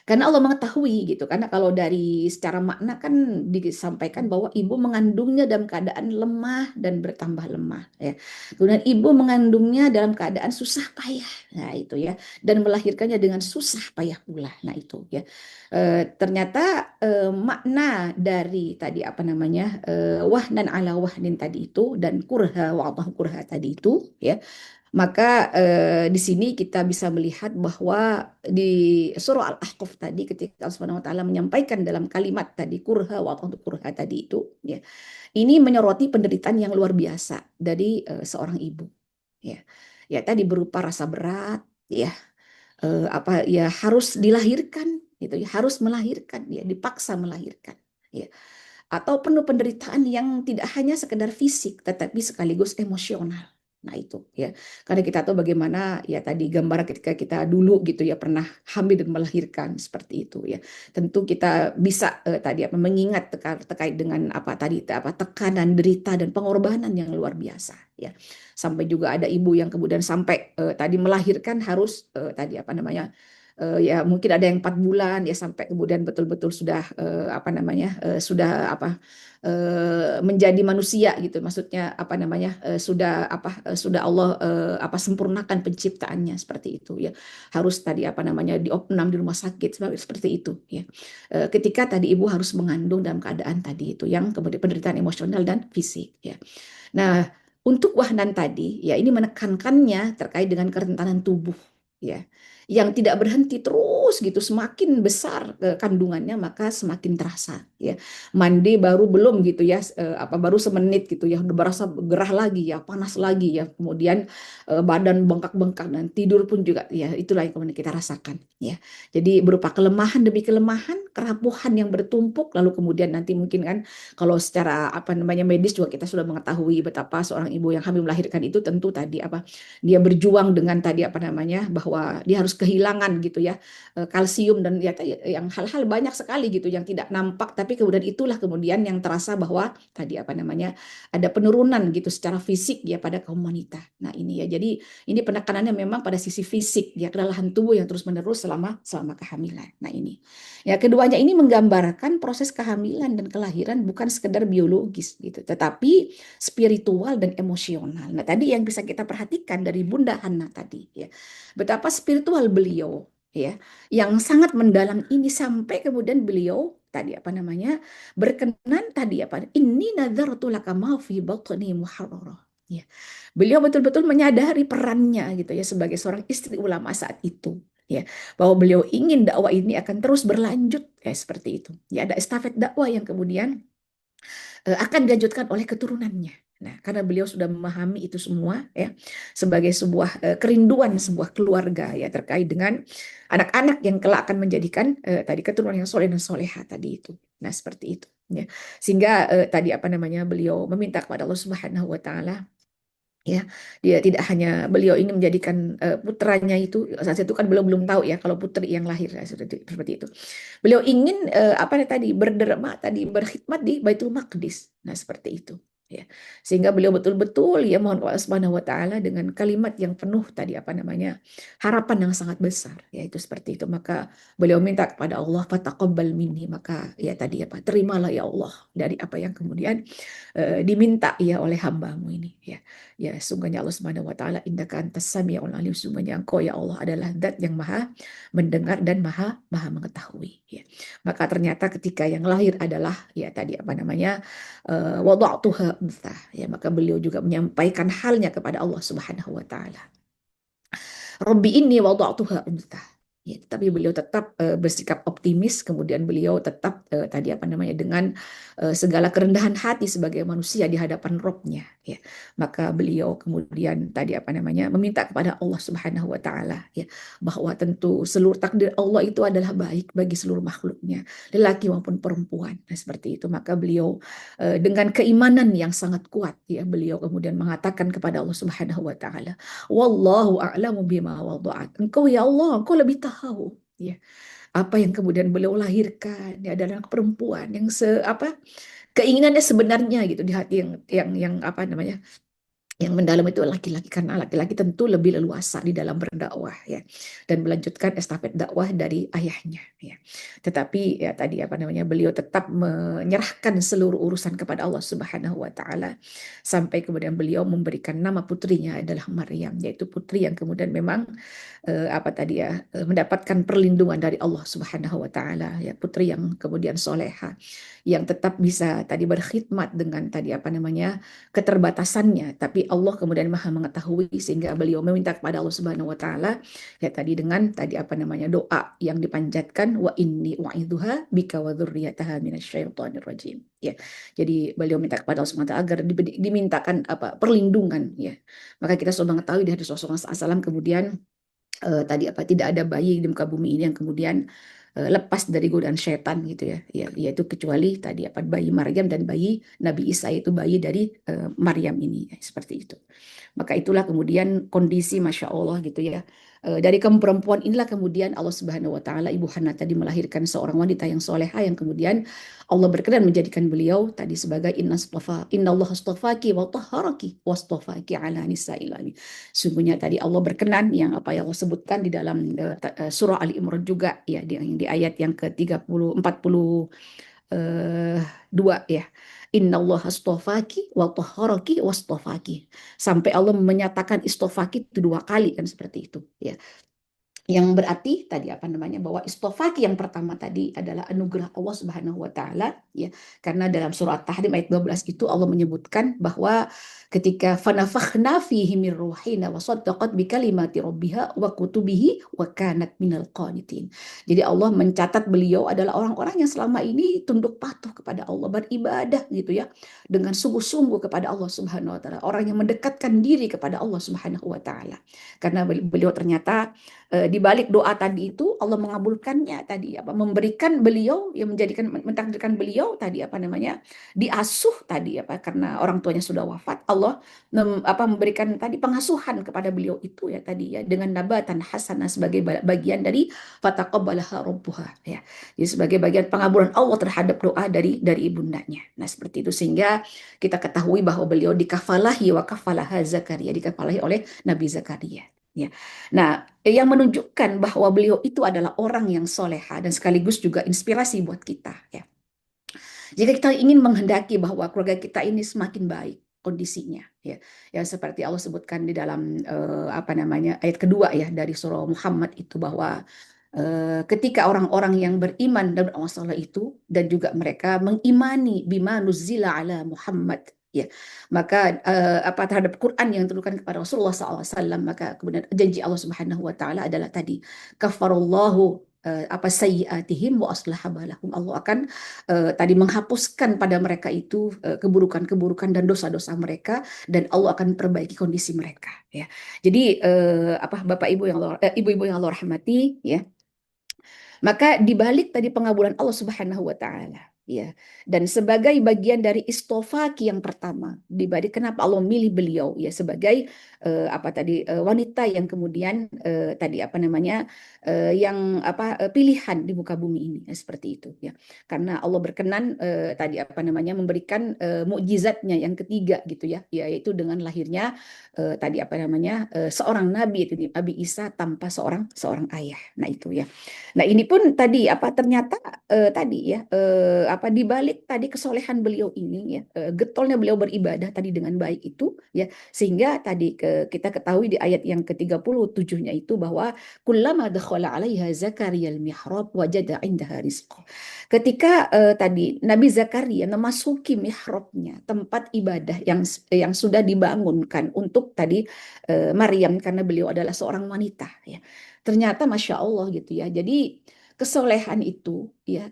Karena Allah mengetahui gitu, karena kalau dari secara makna kan disampaikan bahwa ibu mengandungnya dalam keadaan lemah dan bertambah lemah ya. Kemudian ibu mengandungnya dalam keadaan susah payah, nah itu ya, dan melahirkannya dengan susah payah pula, nah itu ya. Ternyata makna dari tadi wahnan ala wahnin tadi itu dan kurha wa kurha tadi itu ya. Maka di sini kita bisa melihat bahwa di surah Al-Ahqaf tadi ketika Allah Subhanahu wa taala menyampaikan dalam kalimat tadi kurha wa kurha tadi itu ya. Ini menyoroti penderitaan yang luar biasa dari seorang ibu ya. Ya tadi berupa rasa berat ya, harus dilahirkan gitu ya, harus melahirkan ya, dipaksa melahirkan ya. Atau penuh penderitaan yang tidak hanya sekedar fisik tetapi sekaligus emosional. Nah itu ya, karena kita tahu bagaimana ya tadi gambar ketika kita dulu gitu ya pernah hamil dan melahirkan seperti itu ya. Tentu kita bisa mengingat terkait dengan tekanan, derita dan pengorbanan yang luar biasa ya. Sampai juga ada ibu yang kemudian sampai tadi melahirkan harus ya mungkin ada yang 4 bulan ya, sampai kemudian betul-betul sudah menjadi manusia gitu, maksudnya sudah Allah sempurnakan penciptaannya seperti itu ya, harus diopnam di rumah sakit seperti itu ya. Ketika tadi ibu harus mengandung dalam keadaan tadi itu yang kemudian penderitaan emosional dan fisik ya. Nah untuk wahnan tadi ya, ini menekankannya terkait dengan kerentanan tubuh ya, yang tidak berhenti terus gitu, semakin besar kandungannya maka semakin terasa ya. Mandi baru belum gitu ya, baru semenit gitu ya udah berasa gerah lagi ya, panas lagi ya, kemudian badan bengkak-bengkak dan tidur pun juga ya, itulah yang kemudian kita rasakan ya. Jadi berupa kelemahan demi kelemahan, kerapuhan yang bertumpuk, lalu kemudian nanti mungkin kan kalau secara medis juga kita sudah mengetahui betapa seorang ibu yang hamil melahirkan itu tentu tadi dia berjuang dengan tadi bahwa dia harus kehilangan gitu ya kalsium dan ya yang hal-hal banyak sekali gitu yang tidak nampak, tapi kemudian itulah kemudian yang terasa bahwa tadi ada penurunan gitu secara fisik ya pada kaum wanita. Nah ini ya, jadi ini penekanannya memang pada sisi fisik ya, kelelahan tubuh yang terus-menerus selama kehamilan. Nah ini ya, keduanya ini menggambarkan proses kehamilan dan kelahiran bukan sekedar biologis gitu, tetapi spiritual dan emosional. Nah tadi yang bisa kita perhatikan dari Bunda Hana tadi ya, betapa spiritual beliau ya, yang sangat mendalam ini, sampai kemudian beliau tadi berkenan tadi inni nadzartu laka ma fi batni muharrara ya. Beliau betul-betul menyadari perannya gitu ya sebagai seorang istri ulama saat itu ya, bahwa beliau ingin dakwah ini akan terus berlanjut ya seperti itu. Ya, ada estafet dakwah yang kemudian akan dilanjutkan oleh keturunannya. Nah, karena beliau sudah memahami itu semua ya sebagai sebuah kerinduan sebuah keluarga ya terkait dengan anak-anak yang kelak akan menjadikan tadi keturunan yang soleh dan soleha tadi itu. Nah, seperti itu ya. Sehingga tadi apa namanya beliau meminta kepada Allah Subhanahu wa taala ya, dia tidak hanya beliau ingin menjadikan putranya itu saat itu kan belum belum tahu ya kalau putri yang lahir ya, seperti itu. Beliau ingin apa tadi berderma tadi berkhidmat di Baitul Maqdis. Nah, seperti itu ya. Sehingga beliau betul-betul ya mohon Allah Subhanahu wa taala dengan kalimat yang penuh tadi apa namanya harapan yang sangat besar yaitu seperti itu. Maka beliau minta kepada Allah fataqabbal minni, maka ya tadi apa terimalah ya Allah dari apa yang kemudian diminta ya oleh hambamu ini ya. Ya, sungguhnya Allah Subhanahu wa taala innaka antas samiul alim, sungguhnya engkau ya Allah adalah zat yang maha mendengar dan maha mengetahui ya. Maka ternyata ketika yang lahir adalah ya tadi apa namanya wada'tuha untha ya, maka beliau juga menyampaikan halnya kepada Allah Subhanahu wa taala. Rabbi inni wada'tuha untha. Ya, tapi beliau tetap bersikap optimis, kemudian beliau tetap tadi apa namanya dengan segala kerendahan hati sebagai manusia di hadapan Robnya. Ya. Maka beliau kemudian tadi apa namanya meminta kepada Allah Subhanahu wa taala ya bahwa tentu seluruh takdir Allah itu adalah baik bagi seluruh makhluknya, lelaki maupun perempuan. Nah, seperti itu. Maka beliau dengan keimanan yang sangat kuat ya beliau kemudian mengatakan kepada Allah Subhanahu wa taala, wallahu a'lamu bima wada'at. Engkau ya Allah, engkau lebih tahu ya apa yang kemudian beliau lahirkan ya adalah perempuan yang apa keinginannya sebenarnya gitu di hati yang apa namanya yang mendalam itu laki-laki, karena laki-laki tentu lebih leluasa di dalam berdakwah ya dan melanjutkan estafet dakwah dari ayahnya ya. Tetapi ya tadi apa namanya beliau tetap menyerahkan seluruh urusan kepada Allah Subhanahu wa taala sampai kemudian beliau memberikan nama putrinya adalah Maryam, yaitu putri yang kemudian memang apa tadi ya mendapatkan perlindungan dari Allah Subhanahu wa taala ya, putri yang kemudian soleha yang tetap bisa tadi berkhidmat dengan tadi apa namanya keterbatasannya, tapi Allah kemudian maha mengetahui sehingga beliau meminta kepada Allah Subhanahu wa taala ya tadi dengan tadi apa namanya doa yang dipanjatkan wa inni u'idzuha bika wa dzurriyyataha minasyaitonir rajim ya. Jadi beliau minta kepada Allah Subhanahu wa taala agar dimintakan apa perlindungan ya. Maka kita sudah mengetahui dari Rasulullah SAW kemudian tadi apa tidak ada bayi di muka bumi ini yang kemudian lepas dari godaan setan gitu ya, yaitu kecuali tadi apa bayi Maryam dan bayi Nabi Isa, itu bayi dari Maryam ini ya, seperti itu. Maka itulah kemudian kondisi Masya Allah gitu ya. Dari kaum perempuan inilah kemudian Allah Subhanahu wa taala Ibu Hana tadi melahirkan seorang wanita yang soleha yang kemudian Allah berkenan menjadikan beliau tadi sebagai innallaha astafaki wa tahharaki wastafaki ala nisa'il alamin. Sungguhnya tadi Allah berkenan yang apa yang Allah sebutkan di dalam surah Ali Imran juga ya di ayat yang ke-30 42 ya. Innallaha astafaki wa tahharaki wastafaki. Sampai Allah menyatakan istofaki itu 2 kali kan seperti itu ya. Yang berarti tadi apa namanya bahwa istofaki yang pertama tadi adalah anugerah Allah Subhanahu wa taala ya. Karena dalam surah At-Tahrim ayat 12 itu Allah menyebutkan bahwa ketika fanafakhna fihi min ruhina wa saddaqat bi kalimati rabbiha wa kutubihi wa kanat minal qanitin. Jadi Allah mencatat beliau adalah orang-orang yang selama ini tunduk patuh kepada Allah, beribadah gitu ya dengan sungguh-sungguh kepada Allah Subhanahu wa taala, orang yang mendekatkan diri kepada Allah Subhanahu wa taala. Karena beliau ternyata di balik doa tadi itu Allah mengabulkannya tadi apa memberikan beliau yang mentakdirkan beliau tadi apa namanya diasuh tadi apa karena orang tuanya sudah wafat, Allah memberikan tadi pengasuhan kepada beliau itu ya tadi ya dengan nabatan hasanah sebagai bagian dari fataqabbalaha rabbuha ya. Jadi sebagai bagian pengabulan Allah terhadap doa dari ibundanya. Nah, seperti itu sehingga kita ketahui bahwa beliau dikafalahi wa kafalaha Zakaria, dikafalahi oleh Nabi Zakaria. Ya. Nah, yang menunjukkan bahwa beliau itu adalah orang yang soleha dan sekaligus juga inspirasi buat kita. Ya. Jika kita ingin menghendaki bahwa keluarga kita ini semakin baik kondisinya, ya seperti Allah sebutkan di dalam apa namanya ayat kedua ya dari surah Muhammad itu bahwa ketika orang-orang yang beriman dan beramal saleh itu dan juga mereka mengimani bima nuzila ala Muhammad Ya, maka terhadap Quran yang diturunkan kepada Rasulullah SAW, maka kemudian janji Allah Subhanahu Wa Taala adalah tadi kafarallahu sayyiatihim wa aslaha balahum. Allah akan tadi menghapuskan pada mereka itu keburukan-keburukan dan dosa-dosa mereka, dan Allah akan perbaiki kondisi mereka. Ya, jadi Bapak Ibu yang Ibu-ibu yang Allah rahmati, ya. Maka dibalik tadi pengabulan Allah Subhanahu wa taala, ya. Dan sebagai bagian dari istofaki yang pertama, dibalik kenapa Allah milih beliau ya sebagai wanita yang kemudian pilihan di muka bumi ini, ya, seperti itu ya. Karena Allah berkenan memberikan mukjizatnya yang ketiga gitu ya, yaitu dengan lahirnya seorang nabi, itu Nabi Isa tanpa seorang ayah. Nah, itu ya. Nah, ini pun tadi ternyata di balik tadi kesolehan beliau ini ya, getolnya beliau beribadah tadi dengan baik itu ya, sehingga tadi kita ketahui di ayat yang ke-37-nya itu bahwa kullama dakhala 'alaiha Zakaria al-mihrab wajada 'indaha rizqa. Ketika tadi Nabi Zakaria memasuki mihrabnya, tempat ibadah yang sudah dibangunkan untuk tadi Maryam, karena beliau adalah seorang wanita ya. Ternyata Masya Allah gitu ya. Jadi kesolehan itu ya,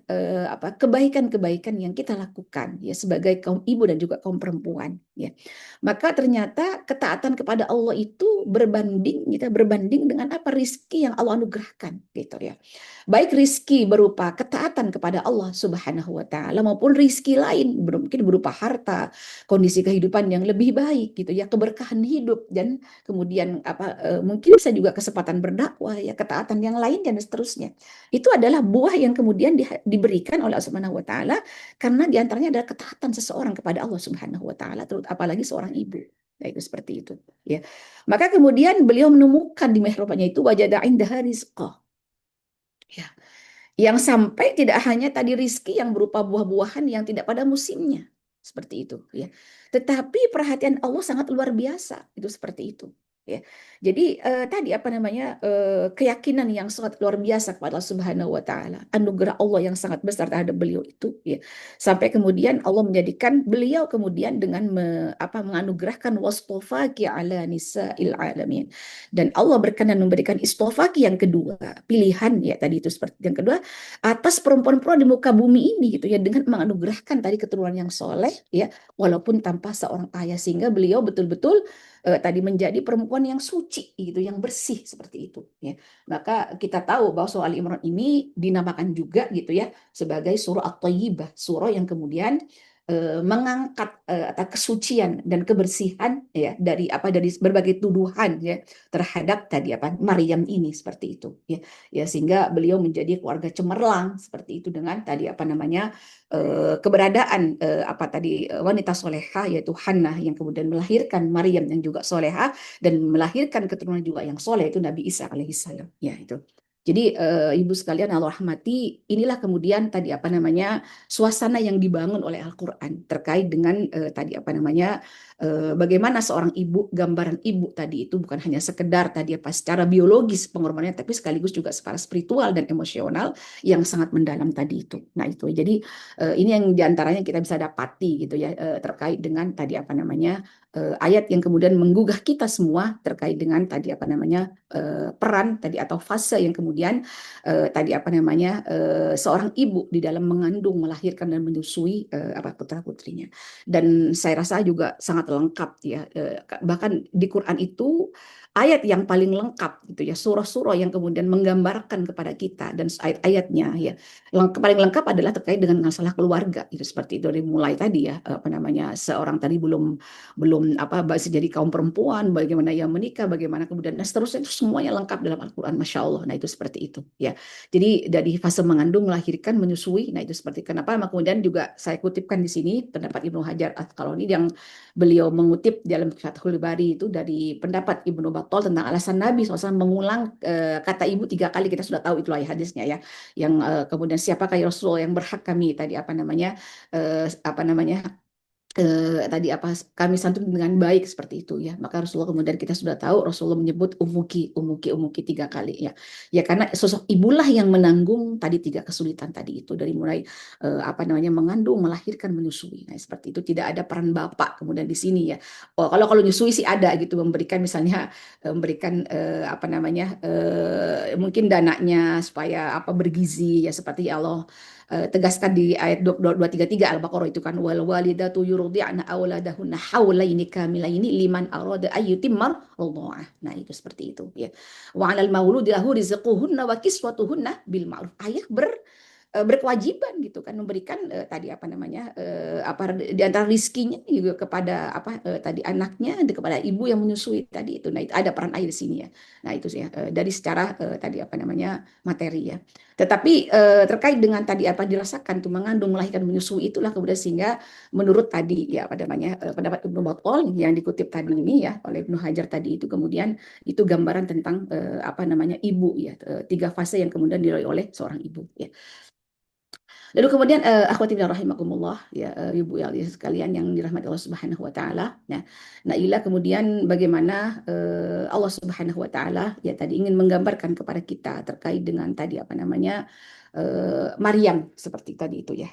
kebaikan-kebaikan yang kita lakukan ya sebagai kaum ibu dan juga kaum perempuan ya. Maka ternyata ketaatan kepada Allah itu berbanding dengan rizki yang Allah anugerahkan gitu ya. Baik rizki berupa ketaatan kepada Allah Subhanahu wa taala maupun rizki lain, mungkin berupa harta, kondisi kehidupan yang lebih baik gitu ya, keberkahan hidup, dan kemudian mungkin bisa juga kesempatan berdakwah ya, ketaatan yang lain dan seterusnya. Itu adalah buah yang kemudian diberikan oleh Allah Subhanahu wa taala, karena diantaranya adalah ketaatan seseorang kepada Allah Subhanahu wa taala, apalagi seorang ibu. Nah, itu seperti itu ya. Maka kemudian beliau menemukan di mihrabnya itu wajada indaha rizqah. Ya. Yang sampai tidak hanya tadi rizki yang berupa buah-buahan yang tidak pada musimnya, seperti itu ya. Tetapi perhatian Allah sangat luar biasa, itu seperti itu ya. Jadi keyakinan yang sangat luar biasa kepada Allah Subhanahu wa taala, anugerah Allah yang sangat besar terhadap beliau itu ya. Sampai kemudian Allah menjadikan beliau kemudian dengan menganugerahkan wastofaki ala nisa'il alamin. Dan Allah berkenan memberikan istofaki yang kedua, pilihan ya tadi itu seperti yang kedua atas perempuan-perempuan di muka bumi ini gitu ya, dengan menganugerahkan tadi keturunan yang soleh ya, walaupun tanpa seorang ayah, sehingga beliau betul-betul tadi menjadi perempuan yang suci gitu, yang bersih seperti itu ya. Maka kita tahu bahwa surah Al Imran ini dinamakan juga gitu ya sebagai surah At-Thayyibah, surah yang kemudian mengangkat kesucian dan kebersihan ya dari berbagai tuduhan ya terhadap tadi Maryam ini, seperti itu ya. Ya, sehingga beliau menjadi keluarga cemerlang seperti itu dengan tadi keberadaan wanita soleha, yaitu Hannah, yang kemudian melahirkan Maryam yang juga soleha dan melahirkan keturunan juga yang soleh, itu Nabi Isa alaihissalam ya. Itu jadi ibu sekalian Allah rahmati, inilah kemudian tadi suasana yang dibangun oleh Al-Quran terkait dengan bagaimana seorang ibu, gambaran ibu tadi itu bukan hanya sekedar tadi secara biologis pengorbanannya, tapi sekaligus juga secara spiritual dan emosional yang sangat mendalam tadi itu. Nah, itu jadi ini yang diantaranya kita bisa dapati gitu ya, terkait dengan tadi ayat yang kemudian menggugah kita semua terkait dengan tadi peran tadi atau fase yang kemudian seorang ibu di dalam mengandung, melahirkan dan menyusui putra-putrinya. Dan saya rasa juga sangat lengkap ya, bahkan di Quran itu ayat yang paling lengkap gitu ya, surah-surah yang kemudian menggambarkan kepada kita, dan ayat-ayatnya ya paling lengkap adalah terkait dengan masalah keluarga itu, seperti itu. Dari mulai tadi ya seorang tadi belum masih jadi kaum perempuan, bagaimana ia menikah, bagaimana kemudian dan seterusnya, itu semuanya lengkap dalam Al-Quran, Masya Allah. Nah, itu seperti itu ya. Jadi dari fase mengandung, melahirkan, menyusui, nah itu seperti kenapa. Kemudian juga saya kutipkan di sini pendapat Ibnu Hajar Al-Asqalani yang beliau mengutip dalam Fathul Bari itu dari pendapat Ibnu Battal tentang alasan Nabi SAW mengulang kata ibu 3 kali. Kita sudah tahu itulah hadisnya ya, yang kemudian siapakah ya Rasulullah yang berhak kami tadi tadi apa kami santuni dengan baik seperti itu ya. Maka Rasulullah kemudian kita sudah tahu Rasulullah menyebut umuki 3 kali ya. Ya karena sosok ibulah yang menanggung tadi 3 kesulitan tadi itu dari mulai apa namanya mengandung, melahirkan, menyusui. Nah, seperti itu tidak ada peran bapak kemudian di sini ya. Oh, kalau nyusui sih ada gitu memberikan misalnya memberikan apa namanya mungkin dananya supaya apa bergizi ya seperti Allah tegaskan di ayat 233 Al-Baqarah itu kan wal walidatu yurdi'na auladahunna haulaini kamilaini liman arada ayyutimmar radha'ah. Nah, itu seperti itu ya. Wa 'alal mauludi lahu rizquhunna wa kiswatuhunna bil ma'ruf. Ayah berkewajiban gitu kan memberikan tadi apa namanya apa di antara rizkinya juga kepada apa tadi anaknya kepada ibu yang menyusui tadi itu. Nah, itu ada peran ayah di sini ya. Nah, itu sih ya dari secara tadi apa namanya materi ya. Tetapi terkait dengan tadi apa dirasakan tuh mengandung, melahirkan, menyusui itulah kemudian sehingga menurut tadi ya apa namanya pendapat Ibnu Battal yang dikutip tadi ini ya oleh Ibnu Hajar tadi itu kemudian itu gambaran tentang apa namanya ibu ya 3 fase yang kemudian dilalui oleh seorang ibu ya. Lalu kemudian akhwati fillah rahimakumullah ya ibu ya sekalian yang dirahmati Allah Subhanahu wa taala. Nah, Naila kemudian bagaimana Allah Subhanahu wa taala ya tadi ingin menggambarkan kepada kita terkait dengan tadi apa namanya Maryam seperti tadi itu ya.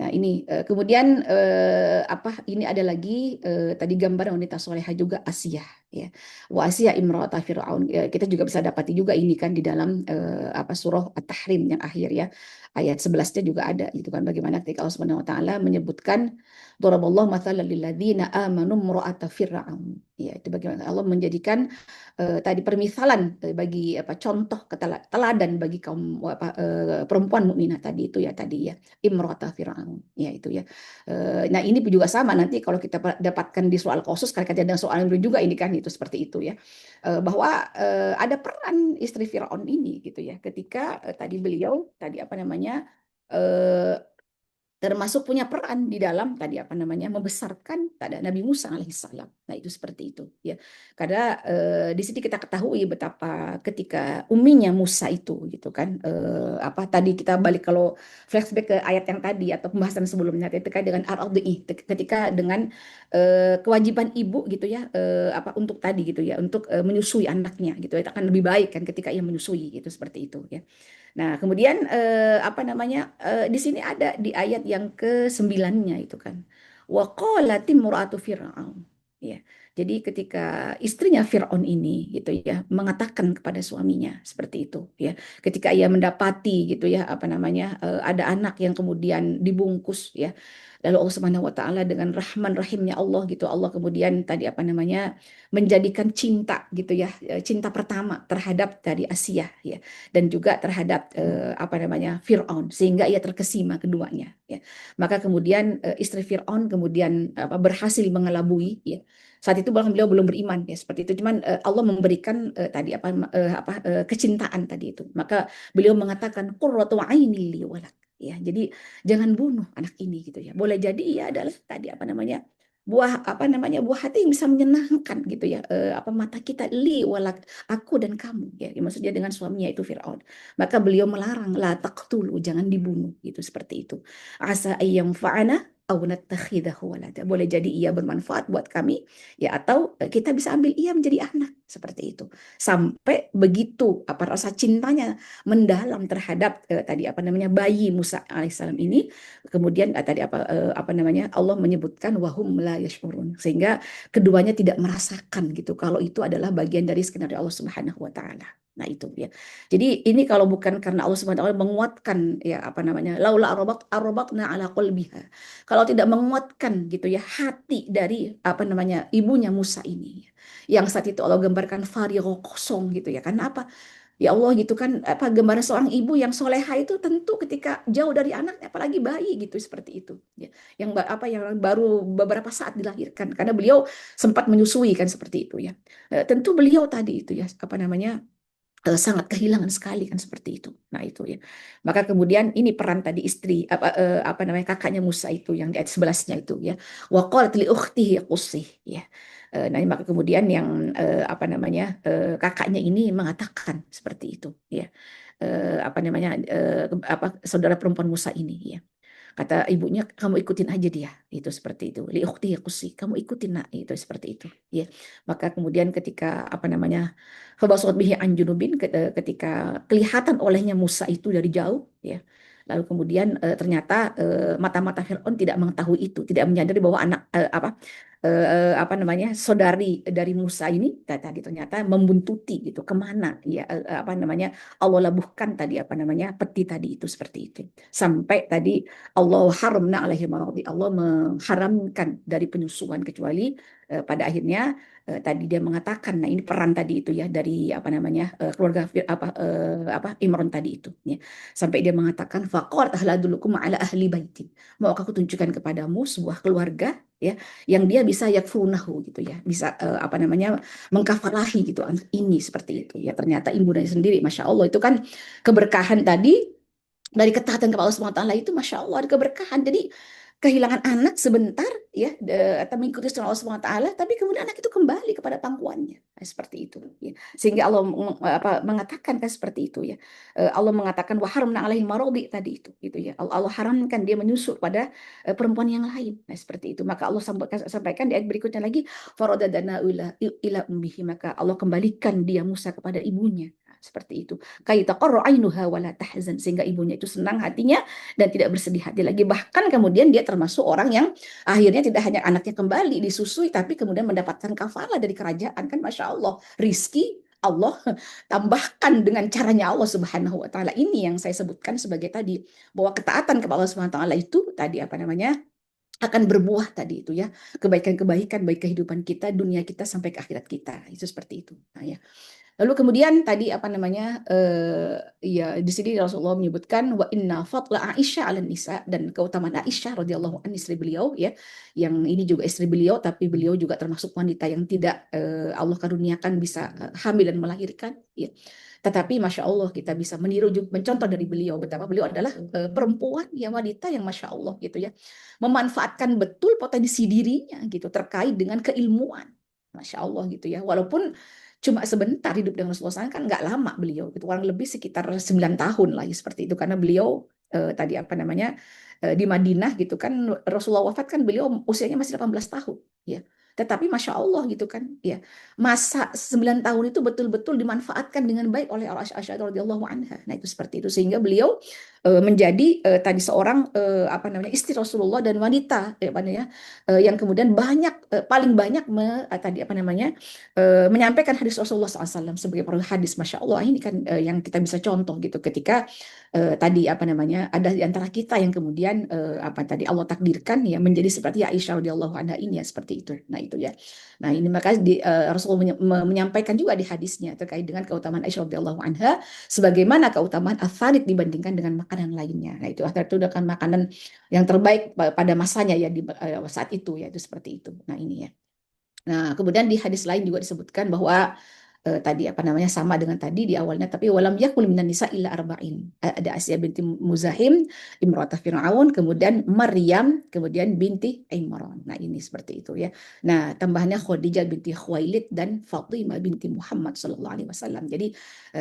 Nah, ini kemudian apa ini ada lagi tadi gambar wanita solehah juga Asiyah ya. Wa Asiyah imra'ata Fir'aun. Ya, kita juga bisa dapati juga ini kan di dalam apa surah At-Tahrim yang akhir ya. Ayat 11-nya juga ada gitu kan bagaimana ketika Allah Subhanahu wa taala menyebutkan daraballahu mathalan lil ladzina amanu imra'ata Fir'aun. Ya, itu bagaimana Allah menjadikan tadi permisalan bagi apa contoh teladan bagi kaum apa perempuan mukminah tadi itu ya tadi ya imrata Fir'aun ya itu ya. Nah ini juga sama nanti kalau kita dapatkan di soal khusus kali-kali ada soal yang juga ini kan itu seperti itu ya. Bahwa ada peran istri Fir'aun ini gitu ya ketika tadi beliau tadi apa namanya termasuk punya peran di dalam tadi apa namanya membesarkan pada Nabi Musa alaihissalam. Nah itu seperti itu ya. Karena di sini kita ketahui betapa ketika umminya Musa itu gitu kan apa tadi kita balik kalau flashback ke ayat yang tadi atau pembahasan sebelumnya ketika dengan ar-radhi ketika dengan kewajiban ibu gitu ya apa untuk tadi gitu ya untuk menyusui anaknya gitu itu akan lebih baik kan ketika ia menyusui gitu seperti itu ya. Nah, kemudian apa namanya? Di sini ada di ayat yang ke-9-nya itu kan. Wa qalat imra'atu Fir'aun. Ya. Jadi ketika istrinya Fir'aun ini gitu ya mengatakan kepada suaminya seperti itu ya. Ketika ia mendapati gitu ya apa namanya? Ada anak yang kemudian dibungkus ya. Lalu Allah Subhanahu wa taala dengan rahman rahimnya Allah gitu Allah kemudian tadi apa namanya? Menjadikan cinta gitu ya, cinta pertama terhadap tadi Asia ya dan juga terhadap apa namanya Fir'aun sehingga ia terkesima keduanya ya. Maka kemudian istri Fir'aun kemudian apa, berhasil mengelabui ya. Saat itu beliau belum beriman ya seperti itu cuman Allah memberikan tadi apa kecintaan tadi itu. Maka beliau mengatakan qurratu aini li walak ya. Jadi jangan bunuh anak ini gitu ya. Boleh jadi ia adalah tadi apa namanya buah apa namanya buah hati yang bisa menyenangkan gitu ya apa mata kita li walak aku dan kamu ya maksudnya dengan suaminya itu Firaun maka beliau melarang la taqtulu jangan dibunuh gitu seperti itu asa ayyam fa'ana aw nattakhidahu walada boleh jadi ia bermanfaat buat kami ya atau kita bisa ambil ia menjadi anak seperti itu sampai begitu apa rasa cintanya mendalam terhadap tadi apa namanya bayi Musa alaihissalam ini kemudian apa namanya Allah menyebutkan wahum la yashurun sehingga keduanya tidak merasakan gitu kalau itu adalah bagian dari skenario Allah Subhanahu wa taala. Nah itu ya. Jadi ini kalau bukan karena Allah Subhanahu wa taala menguatkan ya apa namanya laula arbatna ala qalbiha. Kalau tidak menguatkan gitu ya hati dari apa namanya ibunya Musa ini. Yang saat itu Allah gambarkan farigho kosong gitu ya. Karena apa? Ya Allah gitu kan apa gambaran seorang ibu yang soleha itu tentu ketika jauh dari anak apalagi bayi gitu seperti itu ya yang apa yang baru beberapa saat dilahirkan karena beliau sempat menyusui kan seperti itu ya. Tentu beliau tadi itu ya apa namanya sangat kehilangan sekali kan seperti itu. Nah itu ya. Maka kemudian ini peran tadi istri apa namanya kakaknya Musa itu yang di ayat 11-nya itu ya. Wa qalat li ukhtihi qussih ya. Nah maka kemudian yang apa namanya kakaknya ini mengatakan seperti itu ya. Apa namanya apa saudara perempuan Musa ini ya. Kata ibunya, kamu ikutin aja dia, itu seperti itu. Li ukhti yaqusi, kamu ikutin nak, itu seperti itu. Ya, maka kemudian ketika apa namanya, fabasat bihi an junubin, ketika kelihatan olehnya Musa itu dari jauh, ya. Lalu kemudian ternyata mata-mata Firaun tidak mengetahui itu, tidak menyadari bahwa apa namanya saudari dari Musa ini tadi ternyata membuntuti gitu kemana ya apa namanya Allah labuhkan tadi apa namanya peti tadi itu seperti itu sampai tadi Allah haramna alaihi maradi Allah mengharamkan dari penyusuan kecuali pada akhirnya tadi dia mengatakan nah ini peran tadi itu ya dari apa namanya keluarga apa Imron tadi itu ya sampai dia mengatakan faqat ahladulukum ala ahli baiti mau aku tunjukkan kepadamu sebuah keluarga ya yang dia bisa yakfunahu gitu ya bisa apa namanya mengkafarahi gitu ini seperti itu ya ternyata ibundanya sendiri masya Allah itu kan keberkahan tadi dari ketaatan kepada Allah SWT itu masya Allah ada keberkahan jadi kehilangan anak sebentar ya atau mengikuti sunnah Allah SWT tapi kemudian anak itu kembali kepada pangkuannya nah, seperti itu ya. Sehingga Allah mengatakan kan seperti itu ya Allah mengatakan wa haramna alaihi maradi tadi itu gitu ya Allah haramkan dia menyusu pada perempuan yang lain nah seperti itu maka Allah sampaikan di ayat berikutnya lagi faradadana ila ummihi maka Allah kembalikan dia Musa kepada ibunya nah, seperti itu kai taqarra ainuha wala tahzan sehingga ibunya itu senang hatinya dan tidak bersedih hati lagi bahkan kemudian dia termasuk orang yang akhirnya tidak hanya anaknya kembali disusui tapi kemudian mendapatkan kafalah dari kerajaan kan masya Allah rizki Allah tambahkan dengan caranya Allah Subhanahu wa taala ini yang saya sebutkan sebagai tadi bahwa ketaatan kepada Allah Subhanahu wa taala itu tadi apa namanya akan berbuah tadi itu ya kebaikan-kebaikan baik kehidupan kita dunia kita sampai ke akhirat kita itu seperti itu nah ya lalu kemudian tadi apa namanya ya di sini Rasulullah menyebutkan wa inna fadla Aisyah 'ala nisa dan keutamaan Aisyah radhiyallahu anha istri beliau ya yang ini juga istri beliau tapi beliau juga termasuk wanita yang tidak Allah karuniakan bisa hamil dan melahirkan ya. Tetapi masya Allah kita bisa meniru mencontoh dari beliau betapa beliau adalah perempuan ya wanita yang masya Allah gitu ya memanfaatkan betul potensi dirinya gitu terkait dengan keilmuan masya Allah gitu ya walaupun cuma sebentar hidup dengan Rasulullah SAW kan nggak lama beliau itu kurang lebih sekitar 9 tahun lah ya, seperti itu karena beliau tadi apa namanya di Madinah gitu kan Rasulullah wafat kan beliau usianya masih 18 tahun ya tetapi masya Allah gitu kan ya masa 9 tahun itu betul-betul dimanfaatkan dengan baik oleh Aisyah radhiyallahu anha nah itu seperti itu sehingga beliau menjadi tadi seorang apa namanya istri Rasulullah dan wanita yang kemudian paling banyak tadi apa namanya menyampaikan hadis Rasulullah SAW sebagai hadis masya Allah ini kan yang kita bisa contoh gitu ketika tadi apa namanya ada di antara kita yang kemudian apa tadi Allah takdirkan ya menjadi seperti Aisyah radhiyallahu anha ini ya seperti itu nah itu ya nah ini maka Rasulullah menyampaikan juga di hadisnya terkait dengan keutamaan Aisyah radhiyallahu anha sebagaimana keutamaan atharid dibandingkan dengan makanan lainnya nah itu atharid itu adalah makanan yang terbaik pada masanya ya di saat itu ya itu seperti itu nah ini ya nah, kemudian di hadis lain juga disebutkan bahwa tadi apa namanya sama dengan tadi di awalnya tapi walam yakul minan nisa illa arba'in. Ada Asya binti Muzahim, imra'ah Fir'aun, kemudian Maryam, kemudian binti Imran. Nah, ini seperti itu ya. Nah, tambahannya Khadijah binti Khuwailid dan Fatimah binti Muhammad sallallahu alaihi wasallam. Jadi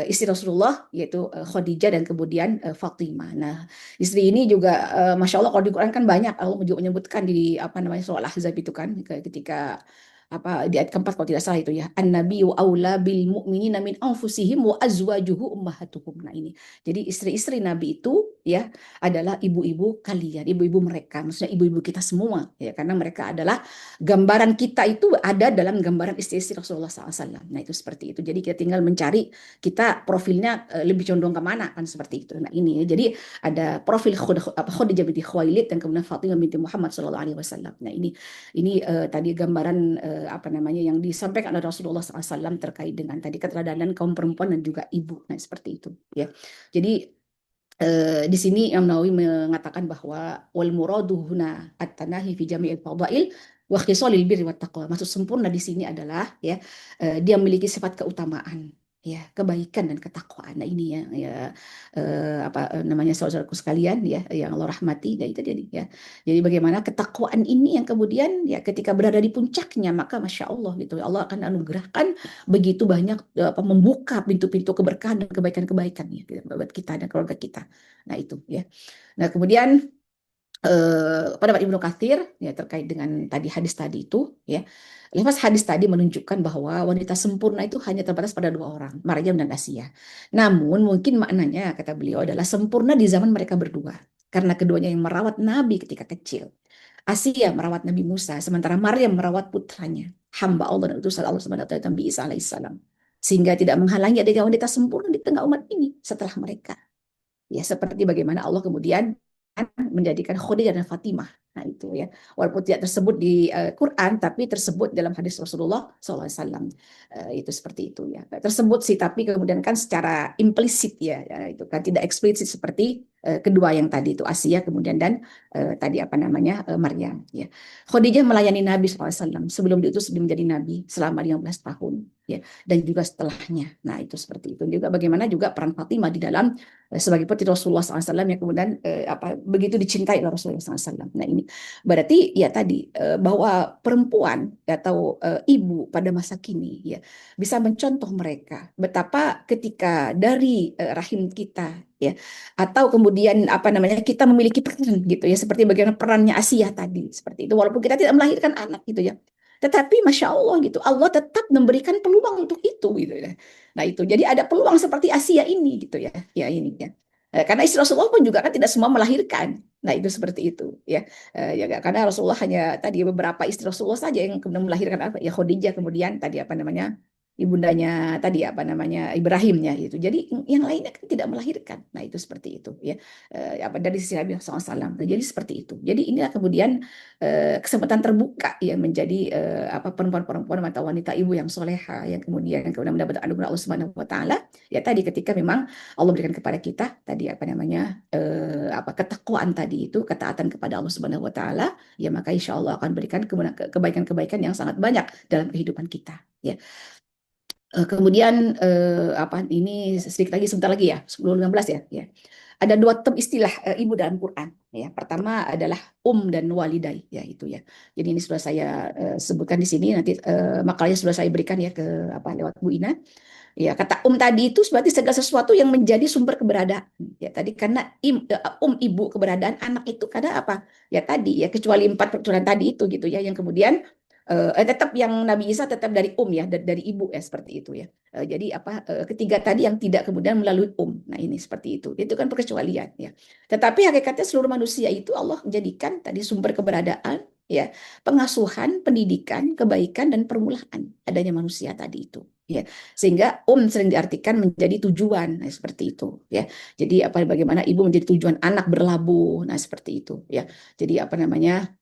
istri Rasulullah yaitu Khadijah dan kemudian Fatimah. Nah, istri ini juga Masya Allah kalau di Quran kan banyak Allah juga menyebutkan di apa namanya surah Al-Ahzab itu kan ketika apa di ayat keempat kalau tidak salah itu ya an-nabiyyu aula bil mu'minina min anfusihim wa azwajuhu ummahatuhum nah ini jadi istri-istri Nabi itu ya adalah ibu-ibu kalian ibu-ibu mereka maksudnya ibu-ibu kita semua ya karena mereka adalah gambaran kita itu ada dalam gambaran istri-istri Rasulullah SAW nah itu seperti itu jadi kita tinggal mencari kita profilnya lebih condong kemana kan seperti itu nah ini ya. Jadi ada profil Khadijah binti Khuwailid dan kemudian Fatimah binti Muhammad SAW nah ini tadi gambaran apa namanya yang disampaikan oleh Rasulullah SAW terkait dengan tadi keteladanan kaum perempuan dan juga ibu. Nah seperti itu ya. Jadi di sini Imam Nawawi mengatakan bahwa wal muradu huna at-tanahi fi jami'il fadail wa khisalil birri wat taqwa. Maksud sempurna di sini adalah ya dia memiliki sifat keutamaan ya kebaikan dan ketakwaan. Nah ini ya apa namanya saudaraku sekalian ya yang Allah rahmati nah itu jadi ya. Jadi bagaimana ketakwaan ini yang kemudian ya ketika berada di puncaknya maka masya Allah gitu Allah akan anugerahkan begitu banyak membuka pintu-pintu keberkahan dan kebaikan-kebaikan ya buat kita dan keluarga kita. Nah itu ya. Nah kemudian pendapat Ibnu Katsir ya terkait dengan tadi hadis tadi itu ya. Lafaz hadis tadi menunjukkan bahwa wanita sempurna itu hanya terbatas pada dua orang, Maryam dan Asia. Namun mungkin maknanya kata beliau adalah sempurna di zaman mereka berdua karena keduanya yang merawat Nabi ketika kecil. Asia merawat Nabi Musa, sementara Maryam merawat putranya, hamba Allah dan utusan Allah Subhanahu wa taala Nabi Isa alaihissalam. Sehingga tidak menghalangi adanya wanita sempurna di tengah umat ini setelah mereka. Ya, seperti bagaimana Allah kemudian menjadikan Khadijah dan Fatimah. Nah, itu ya. Walaupun tidak tersebut di Quran, tapi tersebut dalam hadis Rasulullah SAW. Itu seperti itu ya. Tersebut sih, tapi kemudian kan secara implisit ya, itu kan tidak eksplisit seperti kedua yang tadi itu Asia kemudian dan tadi apa namanya Maryam. Ya. Khadijah melayani Nabi SAW sebelum diutus menjadi Nabi selama 15 tahun. Ya, dan juga setelahnya. Nah, itu seperti itu. Juga bagaimana juga peran Fatimah di dalam sebagai putri Rasulullah SAW yang kemudian begitu dicintai oleh Rasulullah SAW. Nah ini berarti ya tadi bahwa perempuan atau ibu pada masa kini ya bisa mencontoh mereka betapa ketika dari rahim kita ya atau kemudian apa namanya kita memiliki peran gitu ya seperti bagaimana perannya Asia tadi seperti itu walaupun kita tidak melahirkan anak gitu ya. Tetapi Masya Allah gitu, Allah tetap memberikan peluang untuk itu gitu ya. Nah itu, jadi ada peluang seperti Asia ini gitu ya, ya ini ya. Karena istri Rasulullah pun juga kan tidak semua melahirkan. Nah itu seperti itu ya. Ya karena Rasulullah hanya tadi beberapa istri Rasulullah saja yang kemudian melahirkan apa ya Khadijah kemudian tadi apa namanya ibundanya tadi apa namanya Ibrahimnya itu. Jadi yang lainnya kan tidak melahirkan. Nah itu seperti itu ya. Apa dari sisi Nabi SAW. Nah, jadi seperti itu. Jadi inilah kemudian kesempatan terbuka yang menjadi apa perempuan-perempuan atau wanita ibu yang soleha yang kemudian mendapat anugerah Allah Subhanahu wa taala ya tadi ketika memang Allah berikan kepada kita tadi apa namanya apa ketakwaan tadi itu ketaatan kepada Allah Subhanahu wa taala ya maka insya Allah akan berikan kebaikan-kebaikan yang sangat banyak dalam kehidupan kita ya. Kemudian apa ini sedikit lagi sebentar lagi ya 10-15 ya. Ada dua term istilah ibu dalam Quran ya. Pertama adalah dan walidai ya itu ya. Jadi ini sudah saya sebutkan di sini nanti makalahnya sudah saya berikan ya ke apa lewat Bu Ina. Ya, kata tadi itu berarti segala sesuatu yang menjadi sumber keberadaan. Ya, tadi karena ibu keberadaan anak itu karena apa? Ya tadi ya kecuali 4 peraturan tadi itu gitu ya yang kemudian tetap yang Nabi Isa tetap dari ya dari ibu ya seperti itu ya. Jadi apa ketiga tadi yang tidak kemudian melalui Nah, ini seperti itu. Itu kan perkecualian ya. Tetapi hakikatnya seluruh manusia itu Allah menjadikan tadi sumber keberadaan ya, pengasuhan, pendidikan, kebaikan dan permulaan adanya manusia tadi itu ya. Sehingga sering diartikan menjadi tujuan, nah seperti itu ya. Jadi apa bagaimana ibu menjadi tujuan anak berlabuh, nah seperti itu ya. Jadi apa namanya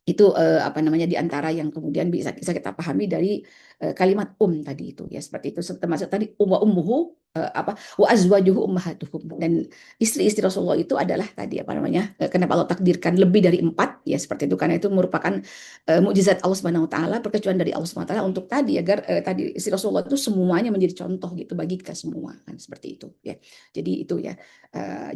itu apa namanya di antara yang kemudian bisa kita pahami dari kalimat tadi itu ya seperti itu termasuk tadi wa ummuhu apa wa azwajuhu ummahatuhum dan istri-istri Rasulullah itu adalah tadi apa namanya kenapa Allah takdirkan lebih dari 4 ya seperti itu karena itu merupakan mukjizat Allah Subhanahu wa taala perkecualian dari Allah Subhanahu wa taala untuk tadi agar tadi istri Rasulullah itu semuanya menjadi contoh gitu bagi kita semua kan seperti itu ya. Jadi itu ya.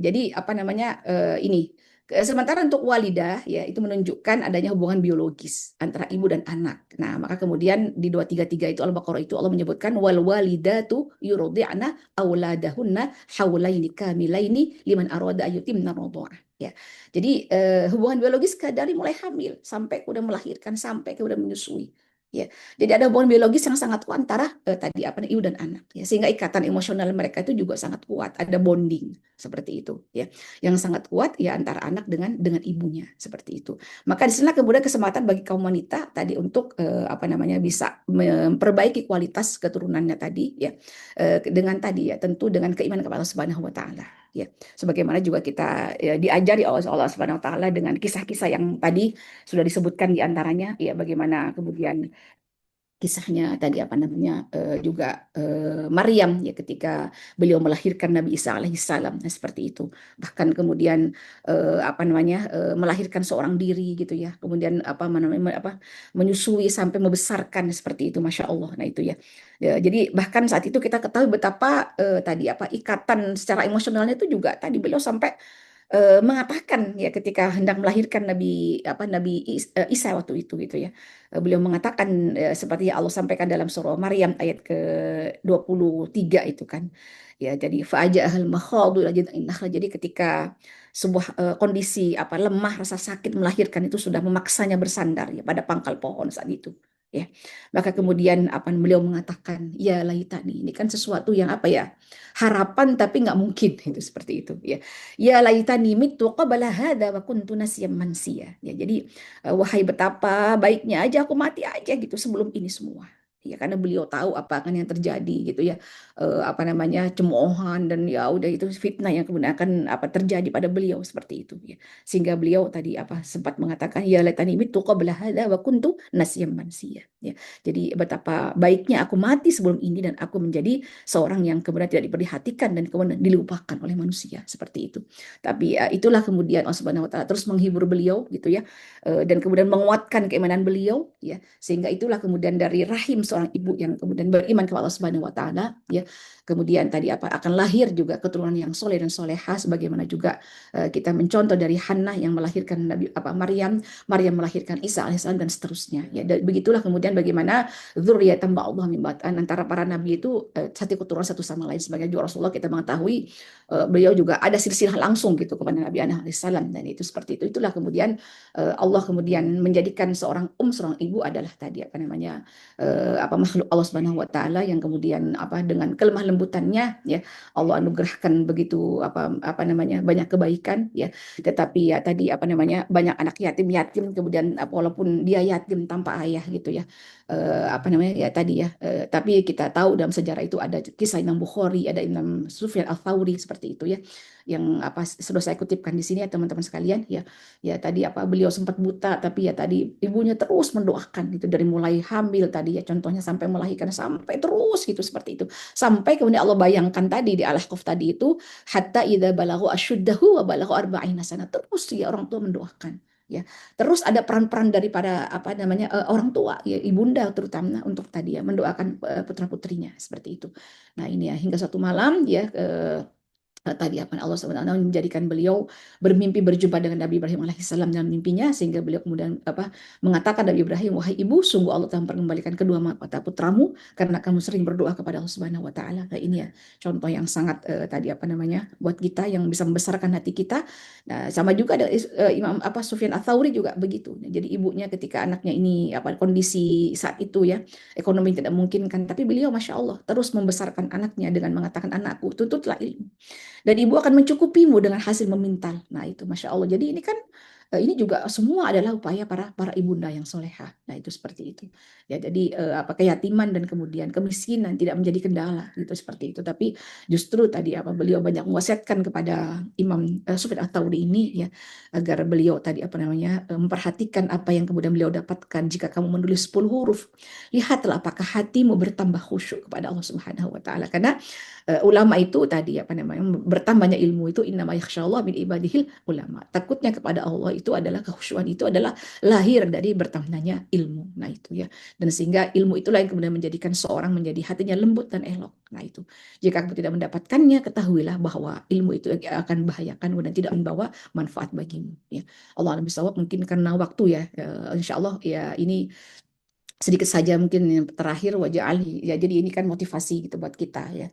Jadi apa namanya ini sementara untuk walidah ya itu menunjukkan adanya hubungan biologis antara ibu dan anak. Nah, maka kemudian di 233 itu Al-Baqarah itu Allah menyebutkan wal walidatu yurdi'na auladahunna haulaini kamilaini liman arada ayyutimna radha'ah. Ya. Jadi hubungan biologis dari mulai hamil sampai kemudian melahirkan sampai kemudian menyusui. Ya, jadi ada hubungan biologis yang sangat kuat antara tadi apa ibu dan anak. Ya, sehingga ikatan emosional mereka itu juga sangat kuat. Ada bonding seperti itu. Ya yang sangat kuat ya antara anak dengan ibunya seperti itu. Maka di sana kemudian kesempatan bagi kaum wanita tadi untuk apa namanya bisa memperbaiki kualitas keturunannya tadi ya dengan tadi ya tentu dengan keimanan kepada Allah Subhanahu wa taala ya. Sebagaimana juga kita ya, diajari oleh Allah Subhanahu wa taala dengan kisah-kisah yang tadi sudah disebutkan di antaranya ya bagaimana kemudian kisahnya tadi apa namanya juga Maryam ya ketika beliau melahirkan Nabi Isa alaihissalam nah, seperti itu bahkan kemudian apa namanya melahirkan seorang diri gitu ya kemudian apa namanya menyusui sampai membesarkan seperti itu Masya Allah nah itu ya, jadi bahkan saat itu kita ketahui betapa tadi apa ikatan secara emosionalnya itu juga tadi beliau sampai mengatakan ya ketika hendak melahirkan Nabi Isa waktu itu gitu ya. Beliau mengatakan seperti yang Allah sampaikan dalam surah Maryam ayat ke-23 itu kan. Ya jadi fa'aja'ahal makhadu jadi ketika sebuah kondisi lemah, rasa sakit melahirkan itu sudah memaksanya bersandar ya pada pangkal pohon saat itu. Ya, maka kemudian beliau mengatakan, ya laitani, ini kan sesuatu yang harapan tapi nggak mungkin itu seperti itu ya. Ya laitani mitu qabla hadza wa kuntu nasiyan mansiya. Ya, jadi wahai betapa baiknya aja aku mati aja gitu sebelum ini semua. Ya, karena beliau tahu apa akan yang terjadi gitu ya. Cemoohan dan ya udah itu fitnah yang kemudian akan terjadi pada beliau seperti itu ya. Sehingga beliau tadi sempat mengatakan ya laitani mitu qabla hadza wa kuntu nasiyan mansiya ya. Jadi betapa baiknya aku mati sebelum ini dan aku menjadi seorang yang kemudian tidak diperhatikan dan kemudian dilupakan oleh manusia seperti itu. Tapi itulah kemudian Allah Subhanahu wa taala terus menghibur beliau gitu ya. Dan kemudian menguatkan keimanan beliau ya, sehingga itulah kemudian dari rahim seorang ibu yang kemudian beriman kepada Allah Subhanahu wa taala ya, kemudian tadi akan lahir juga keturunan yang soleh dan solehah, sebagaimana juga kita mencontoh dari Hannah yang melahirkan Nabi Maryam, Maryam melahirkan Isa alaihissalam dan seterusnya ya. Dan begitulah kemudian bagaimana dzurriyyatan ba'dhum min ba'd, antara para nabi itu satu keturunan satu sama lain. Sebagai juga Rasulullah kita mengetahui beliau juga ada silsilah langsung gitu kepada Nabi Adam alaihissalam, dan itu seperti itu. Itulah kemudian Allah kemudian menjadikan seorang seorang ibu adalah tadi makhluk Allah Subhanahu wa taala yang kemudian dengan kelemah lembutannya ya Allah anugerahkan begitu banyak kebaikan ya. Tetapi ya tadi banyak anak yatim kemudian walaupun dia yatim tanpa ayah gitu ya. Tapi kita tahu dalam sejarah itu ada kisah Imam Bukhari, ada Imam Sufyan Al-Thawri seperti itu ya, yang sudah saya kutipkan di sini ya teman-teman sekalian ya. Ya tadi beliau sempat buta, tapi ya tadi ibunya terus mendoakan itu dari mulai hamil tadi ya, contohnya sampai melahirkan, sampai terus gitu seperti itu. Sampai kemudian Allah bayangkan tadi di Al-Ahqaf tadi itu, hatta idza balaghu asyuddahu wa balaghu arba'ina sana, terus ya orang tua mendoakan. Ya, terus ada peran-peran daripada orang tua ya, ibunda terutama untuk tadi ya mendoakan putra putrinya seperti itu. Nah ini ya, hingga satu malam ya tadi Allah SWT menjadikan beliau bermimpi berjumpa dengan Nabi Ibrahim alaihissalam dalam mimpinya, sehingga beliau kemudian mengatakan Nabi Ibrahim, wahai ibu, sungguh Allah telah mengembalikan kedua mata putramu karena kamu sering berdoa kepada Allah Subhanahu wa taala. Nah ini ya contoh yang sangat buat kita yang bisa membesarkan hati kita. Nah sama juga ada Imam Sufyan Ats-Tsauri juga begitu. Nah, jadi ibunya ketika anaknya ini kondisi saat itu ya ekonomi tidak memungkinkan, tapi beliau masya Allah terus membesarkan anaknya dengan mengatakan, anakku tuntutlah ilmu dan ibu akan mencukupimu dengan hasil memintal. Nah itu masya Allah. Jadi ini kan ini juga semua adalah upaya para ibunda yang solehah. Nah itu seperti itu. Ya jadi keyatiman dan kemudian kemiskinan tidak menjadi kendala gitu seperti itu. Tapi justru tadi beliau banyak mewasiatkan kepada Imam Sufyan Ats-Tsauri ini ya, agar beliau tadi memperhatikan apa yang kemudian beliau dapatkan. Jika kamu menulis 10 huruf, lihatlah apakah hatimu bertambah khusyuk kepada Allah Subhanahu wa taala. Karena ulama itu tadi bertambahnya ilmu itu innama yakhsyallah min ibadihil ulama. Takutnya kepada Allah itu adalah kekhusyuan, itu adalah lahir dari bertambahnya ilmu. Nah itu ya. Dan sehingga ilmu itulah yang kemudian menjadikan seorang menjadi hatinya lembut dan elok. Nah itu. Jika kamu tidak mendapatkannya, ketahuilah bahwa ilmu itu akan membahayakan dan tidak membawa manfaat bagimu ya. Allah alam bisawab, mungkin karena waktu ya, insya Allah ya ini sedikit saja mungkin yang terakhir wajah Ali ya. Jadi ini kan motivasi gitu buat kita ya.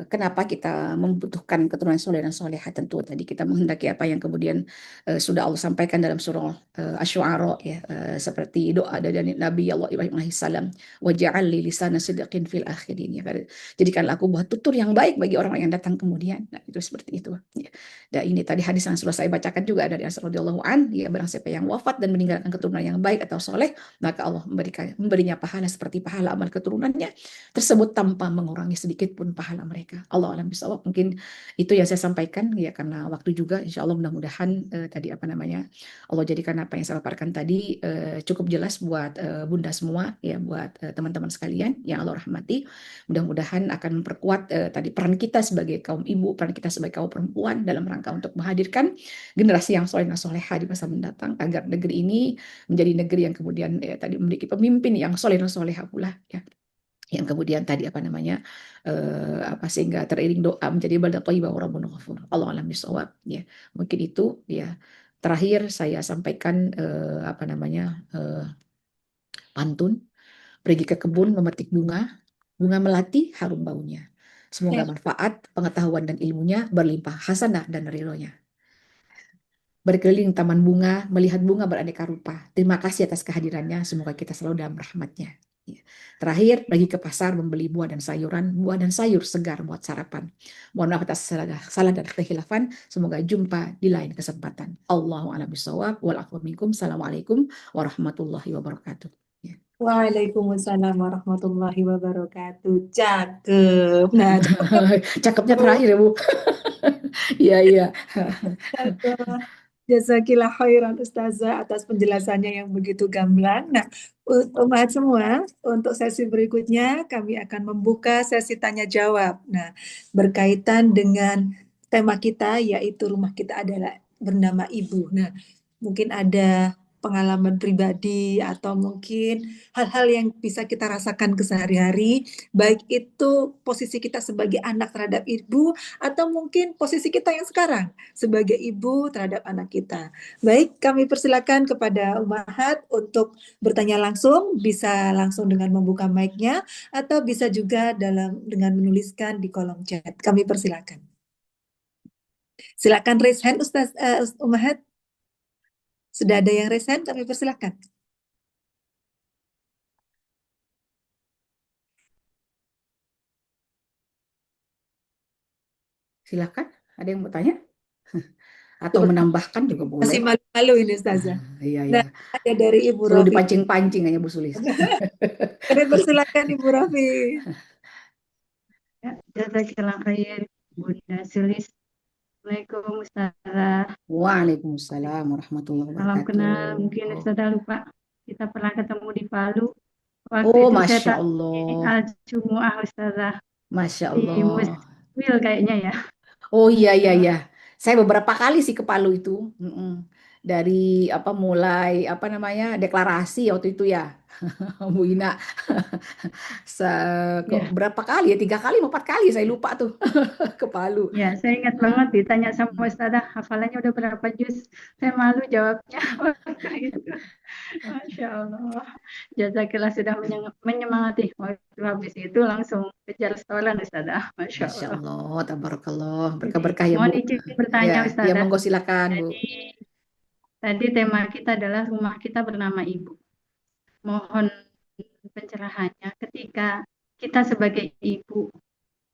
Kenapa kita membutuhkan keturunan soleh dan solehah? Tentu tadi kita menghendaki apa yang kemudian sudah Allah sampaikan dalam surah Asy-Syu'ara ya, seperti doa dari Nabi Allah Ibrahim alaihissalam, waj'al li lisana sidqin fil akhirin ya. Jadikanlah aku buat tutur yang baik bagi orang-orang yang datang kemudian. Nah, itu seperti itu ya. Dan ini tadi hadis yang sudah saya bacakan juga dari Anas radhiyallahu an ya, barang siapa yang wafat dan meninggalkan keturunan yang baik atau soleh, maka Allah memberinya pahala seperti pahala amal keturunannya tersebut tanpa mengurangi sedikit pun pahala mereka. Allah alam bisawab. Mungkin itu yang saya sampaikan ya, karena waktu juga. Insya Allah mudah-mudahan tadi Allah jadikan apa yang saya paparkan tadi cukup jelas buat bunda semua ya, buat teman-teman sekalian yang Allah rahmati. Mudah-mudahan akan memperkuat tadi peran kita sebagai kaum ibu, peran kita sebagai kaum perempuan dalam rangka untuk menghadirkan generasi yang soleh dan soleha di masa mendatang, agar negeri ini menjadi negeri yang kemudian tadi memiliki pemimpin yang soleh dan soleha pula ya, yang kemudian tadi sehingga teriring doa menjadi baldah thayyibah wa rabbun ghafur. Allah alam bisawab ya. Mungkin itu ya. Terakhir saya sampaikan pantun, pergi ke kebun memetik bunga, bunga melati harum baunya. Semoga manfaat, pengetahuan dan ilmunya berlimpah hasanah dan ridhonya. berkeliling taman bunga, melihat bunga beraneka rupa. Terima kasih atas kehadirannya, semoga kita selalu dalam rahmatnya. Ya. Terakhir, pergi ke pasar membeli buah dan sayuran, buah dan sayur segar buat sarapan. Mohon maaf atas salah dan kekhilafan, semoga jumpa di lain kesempatan. Allahu a'lam bishawab, wal afu minkum. Assalamualaikum warahmatullahi wabarakatuh. Ya. Waalaikumsalam warahmatullahi wabarakatuh. Cakep. Nah, Cakepnya terakhir ya Bu. Iya, iya. cakep. Jazakillah khairan Ustazah atas penjelasannya yang begitu gamblang. Nah, umat semua, untuk sesi berikutnya kami akan membuka sesi tanya jawab. Nah, berkaitan dengan tema kita yaitu rumah kita adalah bernama Ibu. Nah, mungkin ada pengalaman pribadi atau mungkin hal-hal yang bisa kita rasakan kesehari-hari, baik itu posisi kita sebagai anak terhadap ibu atau mungkin posisi kita yang sekarang sebagai ibu terhadap anak kita. Baik, kami persilakan kepada Umahat untuk bertanya langsung, bisa langsung dengan membuka mic-nya atau bisa juga dengan menuliskan di kolom chat. Kami persilakan. Silakan raise hand Ustaz Umahat. Sudah ada yang raise hand, kami persilakan. Silakan, ada yang mau tanya? Atau menambahkan juga Masih boleh. malu-malu ini Ustazah. Iya, Nah, iya. ada dari Ibu Selalu Rofi. dipancing-pancing aja Bu Sulis. Kami persilakan Ibu Rofi. Ya, jazakillah khair, Bunda Sulis. Assalamualaikum Ustazah. Waalaikumsalam warahmatullahi Salam wabarakatuh. kenal, mungkin Ustazah lupa. Kita pernah ketemu di Palu. Waktu Oh, itu saya Masya tak Allah. Al-Jumu'ah Ustazah. Masya Di Allah. Muswil kayaknya ya. Oh iya, iya, iya. Saya beberapa kali sih ke Palu itu. Mm-mm. Dari mulai deklarasi waktu itu ya, Bu Ina. Kok Ya, berapa kali ya? 3 kali, 4 kali saya lupa tuh ke Palu. ya, saya ingat banget ditanya sama Ustazah, hafalannya udah berapa juz? Saya malu jawabnya waktu itu. Masya Allah. Jazakillah sudah menyemangati. Waktu habis itu langsung kejar setoran Ustazah. Masya Masya Allah. Allah, tabarakallah, Jadi, berkah-berkah ya mohon Bu. izin Ya, bertanya ya Ustazah. monggo silakan Bu. Tadi tema kita adalah rumah kita bernama Ibu. Mohon pencerahannya ketika kita sebagai ibu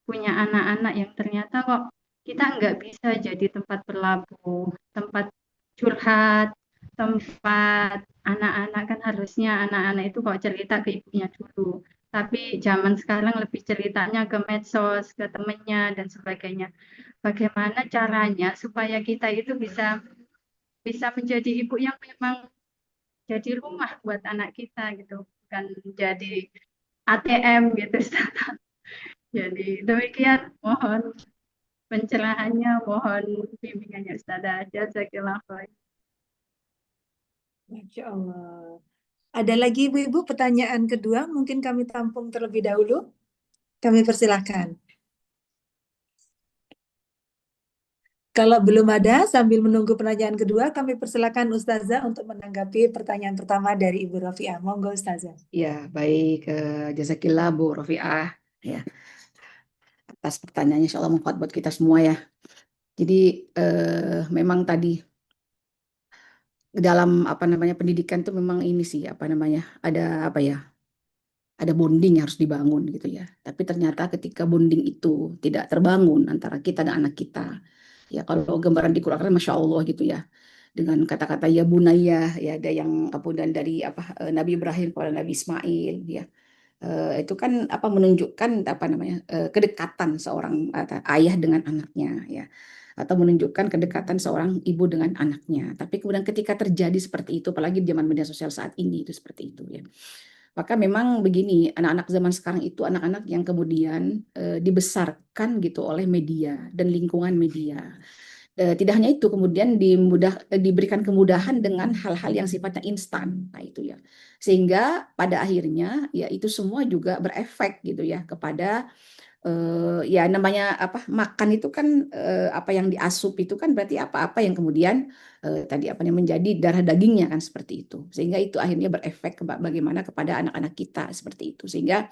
punya anak-anak yang ternyata kok kita nggak bisa jadi tempat berlabuh, tempat curhat, tempat anak-anak kan harusnya anak-anak itu kok cerita ke ibunya dulu. Tapi zaman sekarang lebih ceritanya ke medsos, ke temennya dan sebagainya. Bagaimana caranya supaya kita itu bisa bisa menjadi ibu yang memang jadi rumah buat anak kita gitu, bukan jadi ATM gitu. Jadi demikian, mohon pencerahannya, mohon bimbingannya Ustazah. Jazakillah khair. Masya Allah. Ada lagi Ibu-Ibu pertanyaan kedua, mungkin kami tampung terlebih dahulu. Kami persilahkan. Kalau belum ada, sambil menunggu pertanyaan kedua, kami persilakan Ustazah untuk menanggapi pertanyaan pertama dari Ibu Rafiah. Monggo Ustazah. Ya, baik. Jazakillah Bu Rofiah. Ya, atas pertanyaannya insya Allah manfaat buat kita semua ya. Jadi memang tadi dalam pendidikan tuh memang ini sih ada ada bonding yang harus dibangun gitu ya. Tapi ternyata ketika bonding itu tidak terbangun antara kita dan anak kita, ya kalau gambaran di Quran Masya Allah gitu ya, dengan kata-kata ya bunaya, ya ada yang kemudian dari Nabi Ibrahim kepada Nabi Ismail, ya. Itu kan menunjukkan kedekatan seorang ayah dengan anaknya ya, atau menunjukkan kedekatan seorang ibu dengan anaknya. Tapi kemudian ketika terjadi seperti itu, apalagi di zaman media sosial saat ini itu seperti itu ya, maka memang begini, anak-anak zaman sekarang itu anak-anak yang kemudian dibesarkan gitu oleh media dan lingkungan media. Tidak hanya itu, kemudian diberikan kemudahan dengan hal-hal yang sifatnya instan. Nah, itu ya. Sehingga pada akhirnya ya itu semua juga berefek gitu ya kepada ya namanya makan itu kan apa yang diasup itu kan berarti apa-apa yang kemudian tadi menjadi darah dagingnya kan seperti itu. Sehingga itu akhirnya berefek bagaimana kepada anak-anak kita seperti itu. Sehingga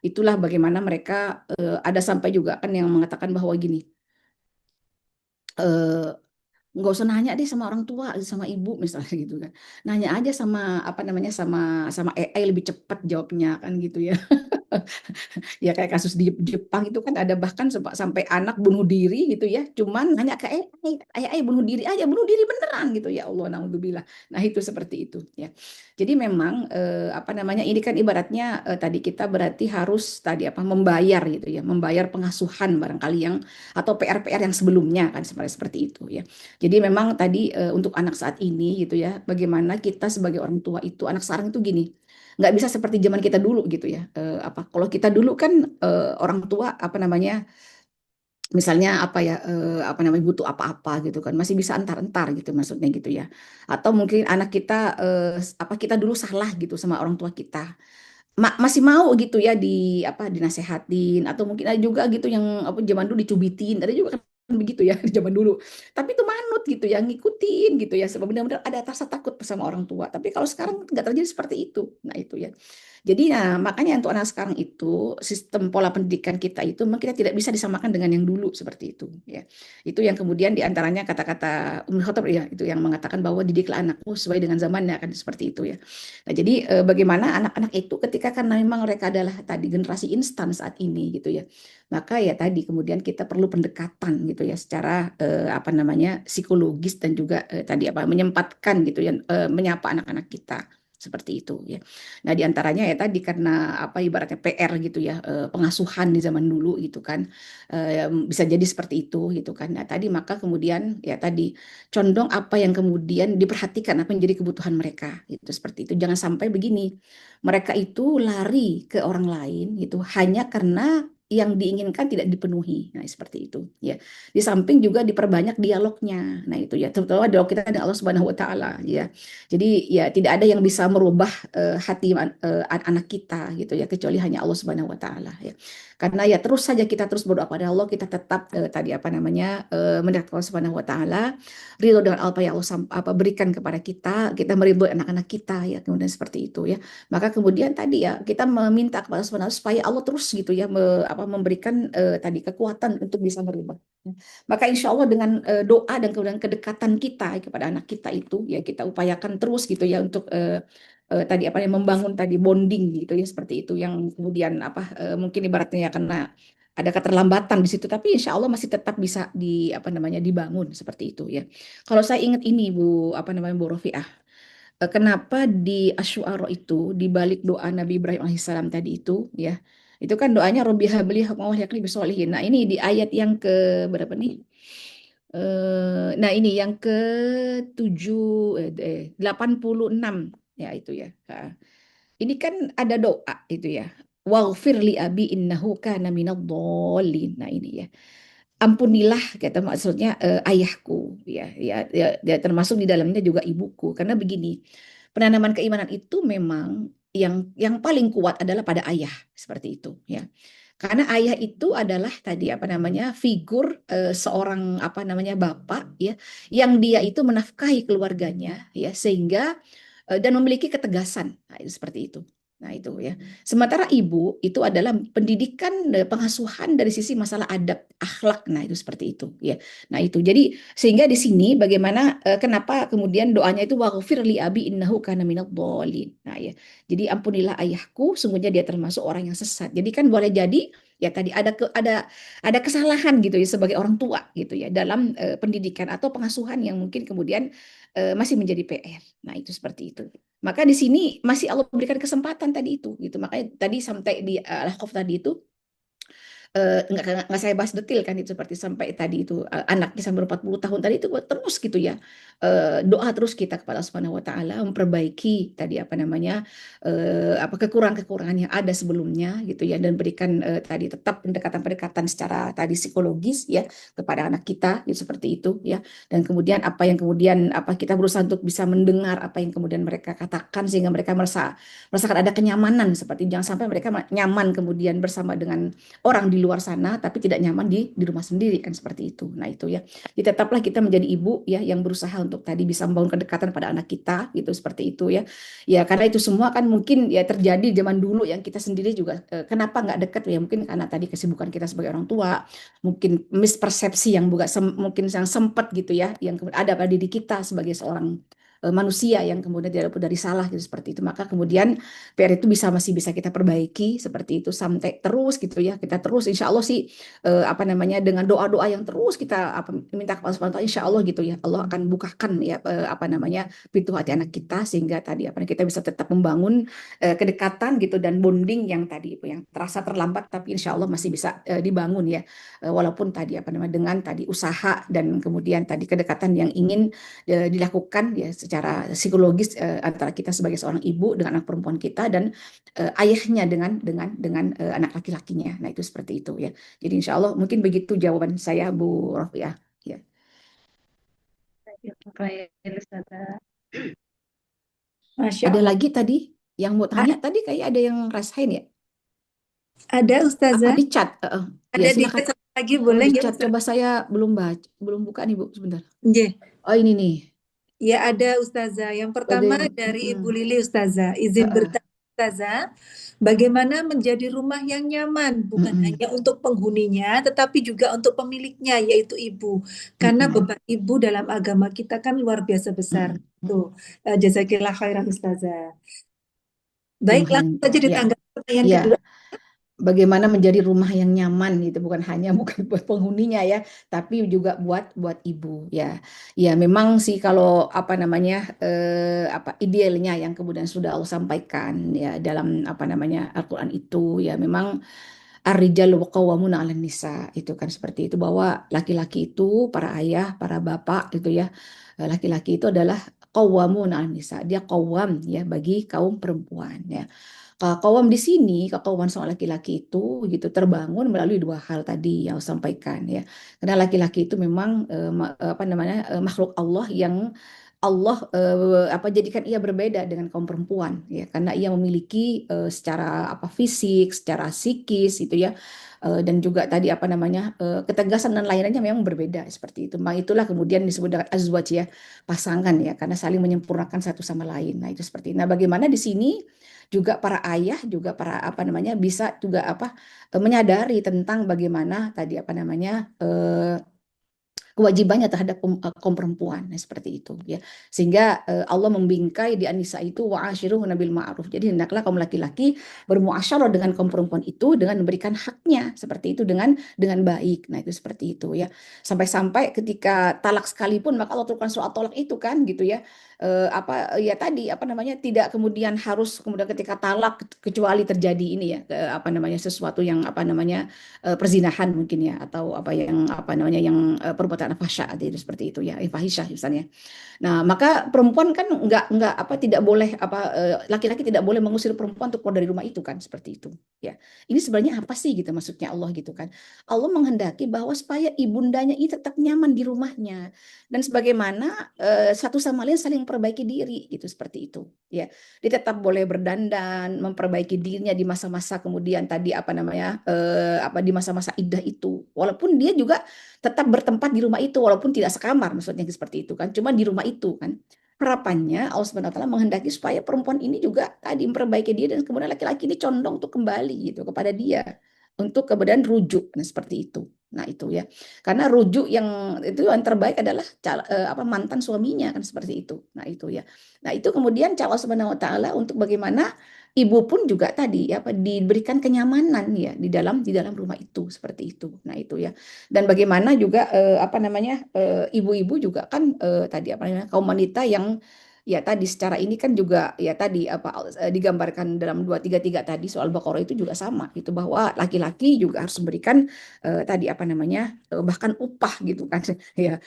itulah bagaimana mereka ada sampai juga kan yang mengatakan bahwa gini, nggak usah nanya deh sama orang tua, sama ibu misalnya gitu kan. Nanya aja sama apa namanya sama AI lebih cepat jawabnya kan gitu ya. Ya kayak kasus di Jepang itu kan ada bahkan sampai anak bunuh diri gitu ya, cuman nanya ke AI bunuh diri aja, bunuh diri beneran gitu ya Allah, naudzubillah. Nah itu seperti itu ya. Jadi memang apa namanya ini kan ibaratnya tadi kita berarti harus tadi apa membayar gitu ya, membayar pengasuhan barangkali yang atau PR-PR yang sebelumnya kan seperti itu ya. Jadi memang tadi untuk anak saat ini gitu ya, bagaimana kita sebagai orang tua itu anak sekarang itu gini, nggak bisa seperti zaman kita dulu gitu ya. Apa kalau kita dulu kan orang tua apa namanya misalnya apa ya apa namanya butuh apa-apa gitu kan masih bisa antar-antar gitu maksudnya gitu ya, atau mungkin anak kita apa kita dulu salah gitu sama orang tua kita, masih mau gitu ya di apa dinasehatin, atau mungkin ada juga gitu yang apa zaman dulu dicubitin, ada juga kan begitu ya di zaman dulu, tapi itu manut gitu ya ngikutin gitu ya sebab benar-benar ada rasa takut sama orang tua. Tapi kalau sekarang nggak terjadi seperti itu. Nah itu ya, jadi nah makanya untuk anak sekarang itu sistem pola pendidikan kita itu memang kita tidak bisa disamakan dengan yang dulu seperti itu ya. Itu yang kemudian diantaranya kata-kata Ummul Khattab ya, itu yang mengatakan bahwa didiklah anakmu sesuai dengan zamannya kan seperti itu ya. Nah, jadi bagaimana anak-anak itu ketika karena memang mereka adalah tadi generasi instan saat ini gitu ya. Maka ya tadi kemudian kita perlu pendekatan gitu ya secara apa namanya psikologis dan juga tadi apa menyempatkan gitu ya menyapa anak-anak kita seperti itu ya. Nah, diantaranya ya tadi karena apa ibaratnya PR gitu ya pengasuhan di zaman dulu gitu kan bisa jadi seperti itu gitu kan. Nah, tadi maka kemudian ya tadi condong apa yang kemudian diperhatikan apa yang jadi kebutuhan mereka itu seperti itu, jangan sampai begini mereka itu lari ke orang lain gitu hanya karena yang diinginkan tidak dipenuhi. Nah seperti itu ya, di samping juga diperbanyak dialognya. Nah itu ya terutama dialog kita dengan Allah Subhanahu Wa Taala ya. Jadi ya tidak ada yang bisa merubah hati anak kita gitu ya kecuali hanya Allah Subhanahu Wa Taala ya. Karena ya terus saja kita terus berdoa pada Allah, kita tetap tadi apa namanya mendekatkan Allah Subhanahu Wa Taala, ridho dengan apa yang Allah apa berikan kepada kita meridhoi anak-anak kita ya, kemudian seperti itu ya. Maka kemudian tadi ya kita meminta kepada Allah Subhanahu supaya Allah terus gitu ya memberikan tadi kekuatan untuk bisa merubah. Maka insya Allah dengan doa dan kemudian kedekatan kita kepada anak kita itu ya kita upayakan terus gitu ya untuk tadi apa yang membangun tadi bonding gitu ya seperti itu yang kemudian apa mungkin ibaratnya ya karena ada keterlambatan di situ, tapi insya Allah masih tetap bisa di apa namanya dibangun seperti itu ya. Kalau saya ingat ini Bu apa namanya Bu Rofiah, kenapa di Asy'ara itu di balik doa Nabi Ibrahim alaihissalam tadi itu ya, itu kan doanya Robbi habli hukman wa hab li bisolihin. Nah ini di ayat yang ke berapa nih? Nah ini yang ke 86 ya itu ya. Nah, ini kan ada doa itu ya. Waghfir li abi innahu kana minadh-dhalin. Nah ini ya. Ampunilah kata maksudnya ayahku ya termasuk di dalamnya juga ibuku karena begini. Penanaman keimanan itu memang yang paling kuat adalah pada ayah seperti itu ya. Karena ayah itu adalah tadi apa namanya figur seorang apa namanya bapak ya yang dia itu menafkahi keluarganya ya sehingga dan memiliki ketegasan. Nah, itu seperti itu. Nah, itu ya. Sementara ibu itu adalah pendidikan pengasuhan dari sisi masalah adab, akhlak. Nah, itu seperti itu ya. Nah, itu. Jadi sehingga di sini bagaimana kenapa kemudian doanya itu waghfir li abi innahu kana minadh-dhalin. Nah, ya. Jadi ampunilah ayahku, sungguhnya dia termasuk orang yang sesat. Jadi kan boleh jadi ya tadi ada kesalahan gitu ya sebagai orang tua gitu ya dalam pendidikan atau pengasuhan yang mungkin kemudian masih menjadi PR. Nah, itu seperti itu. Maka di sini masih Allah berikan kesempatan tadi itu gitu. Makanya tadi sampai di Al-Ahqaf tadi itu nggak saya bahas detail kan itu seperti sampai tadi itu anaknya sampai 40 tahun tadi itu terus gitu ya doa terus kita kepada Allah Subhanahu Wa Taala memperbaiki tadi apa namanya apa kekurangan-kekurangan yang ada sebelumnya gitu ya dan berikan tadi tetap pendekatan-pendekatan secara tadi psikologis ya kepada anak kita gitu, seperti itu ya, dan kemudian apa yang kemudian apa kita berusaha untuk bisa mendengar apa yang kemudian mereka katakan sehingga mereka merasakan ada kenyamanan, seperti jangan sampai mereka nyaman kemudian bersama dengan orang di luar sana tapi tidak nyaman di rumah sendiri kan seperti itu. Nah itu ya. Jadi tetaplah kita menjadi ibu ya yang berusaha untuk tadi bisa membangun kedekatan pada anak kita gitu seperti itu ya. Ya karena itu semua kan mungkin ya terjadi zaman dulu yang kita sendiri juga kenapa nggak dekat ya mungkin karena tadi kesibukan kita sebagai orang tua, mungkin mispersepsi yang juga mungkin yang sempat gitu ya yang ada pada diri kita sebagai seorang manusia yang kemudian tidak luput dari salah gitu seperti itu, maka kemudian PR itu masih bisa kita perbaiki seperti itu sampai terus gitu ya, kita terus insya Allah sih apa namanya dengan doa-doa yang terus kita minta kepada Allah insya Allah gitu ya, Allah akan bukakan ya apa namanya pintu hati anak kita sehingga tadi apa kita bisa tetap membangun kedekatan gitu dan bonding yang tadi yang terasa terlambat tapi insya Allah masih bisa dibangun ya. Walaupun tadi apa namanya dengan tadi usaha dan kemudian tadi kedekatan yang ingin dilakukan ya secara psikologis antara kita sebagai seorang ibu dengan anak perempuan kita dan ayahnya dengan anak laki-lakinya. Nah, itu seperti itu ya. Jadi insya Allah mungkin begitu jawaban saya Bu Rofia. Ya. Masya Ada Allah. lagi tadi yang mau tanya tadi kayak ada yang rasain ya? Ada Apa Ustazah? di chat? Ada Ya di silakan. chat lagi boleh di ya chat Ustazah? coba saya belum buka nih Bu sebentar. Nggih. Oh ini nih. Ya ada Ustazah. Yang pertama dari Ibu Lili Ustazah. Izin bertanya Ustazah, bagaimana menjadi rumah yang nyaman bukan hanya untuk penghuninya tetapi juga untuk pemiliknya yaitu ibu. Karena beban ibu dalam agama kita kan luar biasa besar. Tuh, jazakillah khairan Ustazah. Baik, langsung saja ditanggapi pertanyaan ya. kedua. Bagaimana menjadi rumah yang nyaman gitu bukan buat penghuninya ya tapi juga buat ibu ya. Ya memang sih kalau apa namanya apa idealnya yang kemudian sudah Allah sampaikan ya dalam apa namanya Al-Qur'an itu ya memang ar-rijalu qawwamuna 'alan nisa itu kan seperti itu bahwa laki-laki itu para ayah, para bapak gitu ya. Laki-laki itu adalah qawwamuna 'alan nisa. Dia qawwam ya bagi kaum perempuan ya. Qawwam di sini, kaqawwaman seorang laki-laki itu gitu terbangun melalui dua hal tadi yang saya sampaikan ya. Karena laki-laki itu memang apa namanya makhluk Allah yang Allah apa jadikan ia berbeda dengan kaum perempuan ya karena ia memiliki secara apa fisik, secara psikis itu ya dan juga tadi apa namanya ketegasan dan lainnya memang berbeda seperti itu. Nah, itulah kemudian disebut dengan azwaj ya, pasangan ya karena saling menyempurnakan satu sama lain. Nah, itu seperti itu. Nah, bagaimana di sini juga para ayah juga para apa namanya bisa juga apa menyadari tentang bagaimana tadi apa namanya kewajibannya terhadap kaum perempuan nah, seperti itu ya sehingga Allah membingkai di An-Nisa itu wa'ashiruhunna bil ma'ruf jadi hendaklah kaum laki-laki bermuasyarah dengan kaum perempuan itu dengan memberikan haknya seperti itu dengan baik nah itu seperti itu ya sampai-sampai ketika talak sekalipun maka Allah turunkan surat talak itu kan gitu ya apa ya tadi apa namanya tidak kemudian harus kemudian ketika talak kecuali terjadi ini ya apa namanya sesuatu yang apa namanya perzinahan mungkin ya atau apa namanya yang perbuatan fahsya itu seperti itu ya fahisyah misalnya. Nah, maka perempuan kan nggak apa tidak boleh apa laki-laki tidak boleh mengusir perempuan untuk keluar dari rumah itu kan seperti itu ya. Ini sebenarnya apa sih gitu maksudnya Allah gitu kan. Allah menghendaki bahwa supaya ibundanya ini tetap nyaman di rumahnya dan sebagaimana satu sama lain saling memperbaiki diri gitu seperti itu ya. Dia tetap boleh berdandan, memperbaiki dirinya di masa-masa kemudian tadi apa namanya apa di masa-masa iddah itu. Walaupun dia juga tetap bertempat di rumah itu walaupun tidak sekamar maksudnya seperti itu kan. Cuma di rumah itu kan. Harapannya Allah Subhanahu wa taala menghendaki supaya perempuan ini juga tadi memperbaiki diri dan kemudian laki-laki ini condong untuk kembali gitu kepada dia untuk kemudian rujuk nah seperti itu. Nah, itu ya. Karena rujuk yang itu yang terbaik adalah apa mantan suaminya kan seperti itu. Nah, itu ya. Nah, itu kemudian Allah Subhanahu wa taala untuk bagaimana ibu pun juga tadi apa diberikan kenyamanan ya di dalam rumah itu seperti itu. Nah, itu ya. Dan bagaimana juga apa namanya ibu-ibu juga kan tadi apa namanya kaum wanita yang ya tadi secara ini kan juga ya tadi apa digambarkan dalam 233 tadi soal Baqarah itu juga sama gitu bahwa laki-laki juga harus memberikan tadi apa namanya bahkan upah gitu kan ya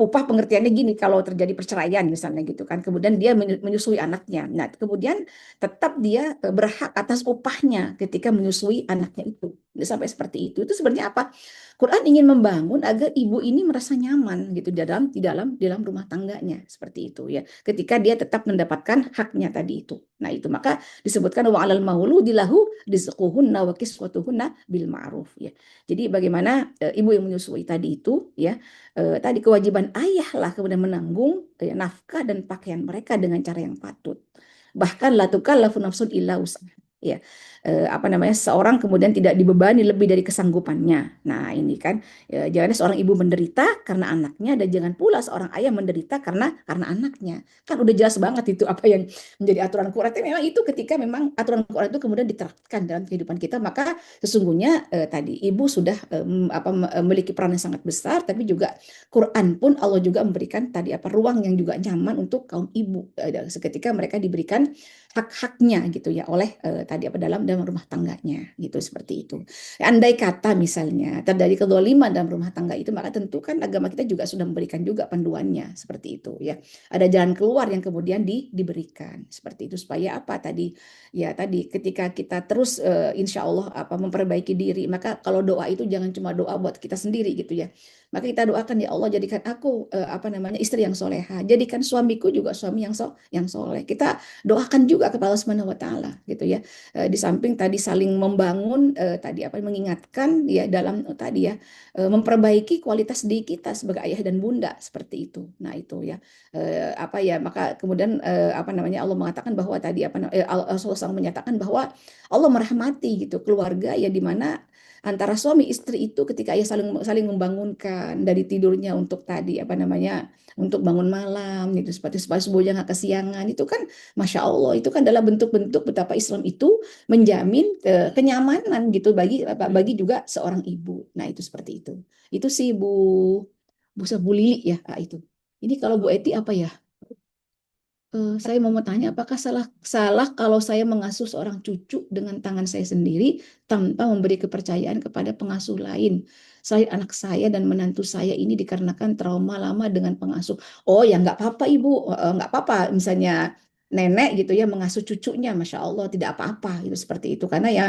upah pengertiannya gini kalau terjadi perceraian misalnya gitu kan kemudian dia menyusui anaknya nah kemudian tetap dia berhak atas upahnya ketika menyusui anaknya itu sampai seperti itu sebenarnya apa? Quran ingin membangun agar ibu ini merasa nyaman gitu di dalam rumah tangganya seperti itu ya. Ketika dia tetap mendapatkan haknya tadi itu. Nah, itu maka disebutkan wa 'alal mauludi lahu rizquhunna wa kiswatuhunna bil ma'ruf ya. Jadi bagaimana ibu yang menyusui tadi itu ya, tadi kewajiban ayah lah kemudian menanggung nafkah dan pakaian mereka dengan cara yang patut. Bahkan la tukallafu nafsun illa wus'aha ya. Apa namanya, seorang kemudian tidak dibebani lebih dari kesanggupannya. Nah, ini kan jangan seorang ibu menderita karena anaknya, dan jangan pula seorang ayah menderita karena anaknya. Kan udah jelas banget itu apa yang menjadi aturan Quran. Tapi memang itu ketika memang aturan Quran itu kemudian diterapkan dalam kehidupan kita, maka sesungguhnya tadi ibu sudah memiliki peran yang sangat besar. Tapi juga Quran pun Allah juga memberikan tadi ruang yang juga nyaman untuk kaum ibu seketika mereka diberikan hak-haknya gitu ya oleh tadi dalam rumah tangganya gitu, seperti itu. Andai kata misalnya terjadi kezaliman dalam rumah tangga itu, maka tentu kan agama kita juga sudah memberikan juga panduannya seperti itu ya. Ada jalan keluar yang kemudian diberikan seperti itu, supaya apa tadi ya, tadi ketika kita terus insya Allah memperbaiki diri, maka kalau doa itu jangan cuma doa buat kita sendiri gitu ya. Maka kita doakan, ya Allah jadikan aku istri yang soleha, jadikan suamiku juga suami yang soleh. Kita doakan juga kepada Allah Subhanahu wa taala gitu ya. Di samping tadi saling membangun tadi mengingatkan ya dalam tadi ya memperbaiki kualitas diri kita sebagai ayah dan bunda seperti itu. Nah, itu ya maka kemudian Allah mengatakan bahwa tadi Allah SAW menyatakan bahwa Allah merahmati gitu keluarga ya, di mana antara suami istri itu ketika ayah saling membangunkan dari tidurnya untuk tadi untuk bangun malam gitu, seperti supaya subuhnya nggak kesiangan. Itu kan Masya Allah, itu kan adalah bentuk-bentuk betapa Islam itu menjamin kenyamanan gitu bagi juga seorang ibu. Nah, itu seperti itu. Itu sih Bu Lili ya, itu. Ini kalau Bu Eti apa ya? Saya mau tanya, apakah salah kalau saya mengasuh seorang cucu dengan tangan saya sendiri tanpa memberi kepercayaan kepada pengasuh lain selain anak saya dan menantu saya ini dikarenakan trauma lama dengan pengasuh? Oh ya, nggak apa-apa Ibu, nggak apa-apa. Misalnya nenek gitu ya mengasuh cucunya, Masya Allah tidak apa-apa itu, seperti itu. Karena ya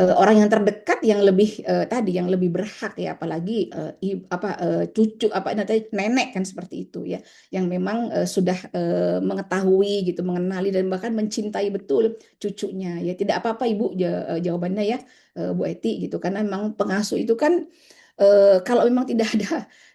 orang yang terdekat yang lebih yang lebih berhak ya, apalagi cucu nanti nenek kan seperti itu ya, yang memang sudah mengetahui gitu, mengenali dan bahkan mencintai betul cucunya ya. Tidak apa-apa Ibu, jawabannya ya Bu Eti gitu, karena memang pengasuh itu kan kalau memang tidak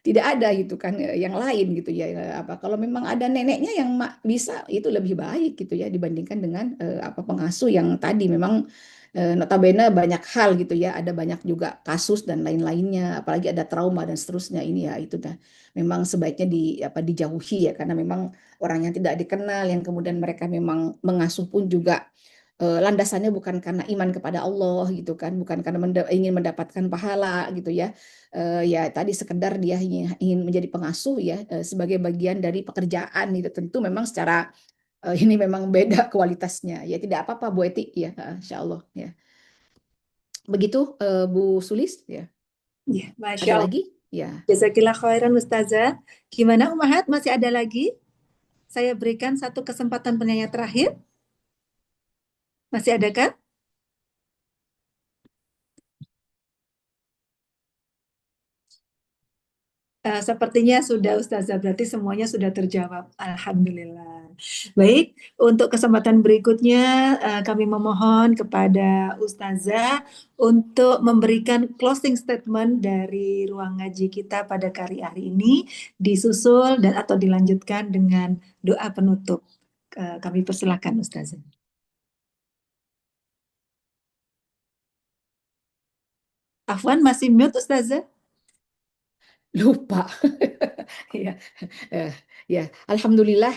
ada gitu kan yang lain gitu ya, kalau memang ada neneknya yang bisa, itu lebih baik gitu ya dibandingkan dengan pengasuh yang tadi memang notabene banyak hal gitu ya, ada banyak juga kasus dan lain-lainnya, apalagi ada trauma dan seterusnya. Ini ya itu dah memang sebaiknya dijauhi ya, karena memang orang yang tidak dikenal yang kemudian mereka memang mengasuh pun juga landasannya bukan karena iman kepada Allah gitu kan, bukan karena ingin mendapatkan pahala gitu ya. Ya tadi sekedar dia ingin menjadi pengasuh ya, sebagai bagian dari pekerjaan itu, tentu memang secara ini memang beda kualitasnya ya. Tidak apa-apa Bu Eti ya, Insya Allah ya. Begitu Bu Sulis ya. Ya, Masya Ada Allah. lagi ya. Jazakillah khairan Ustazah. Gimana Umahat, masih ada lagi? Saya berikan satu kesempatan penanya terakhir. Masih ada kan? Sepertinya sudah Ustazah, berarti semuanya sudah terjawab. Alhamdulillah. Baik, untuk kesempatan berikutnya kami memohon kepada Ustazah untuk memberikan closing statement dari ruang ngaji kita pada hari ini, disusul dan atau dilanjutkan dengan doa penutup. Kami persilakan Ustazah. Afwan, masih mute Ustazah? Lupa. Ya, ya, Alhamdulillah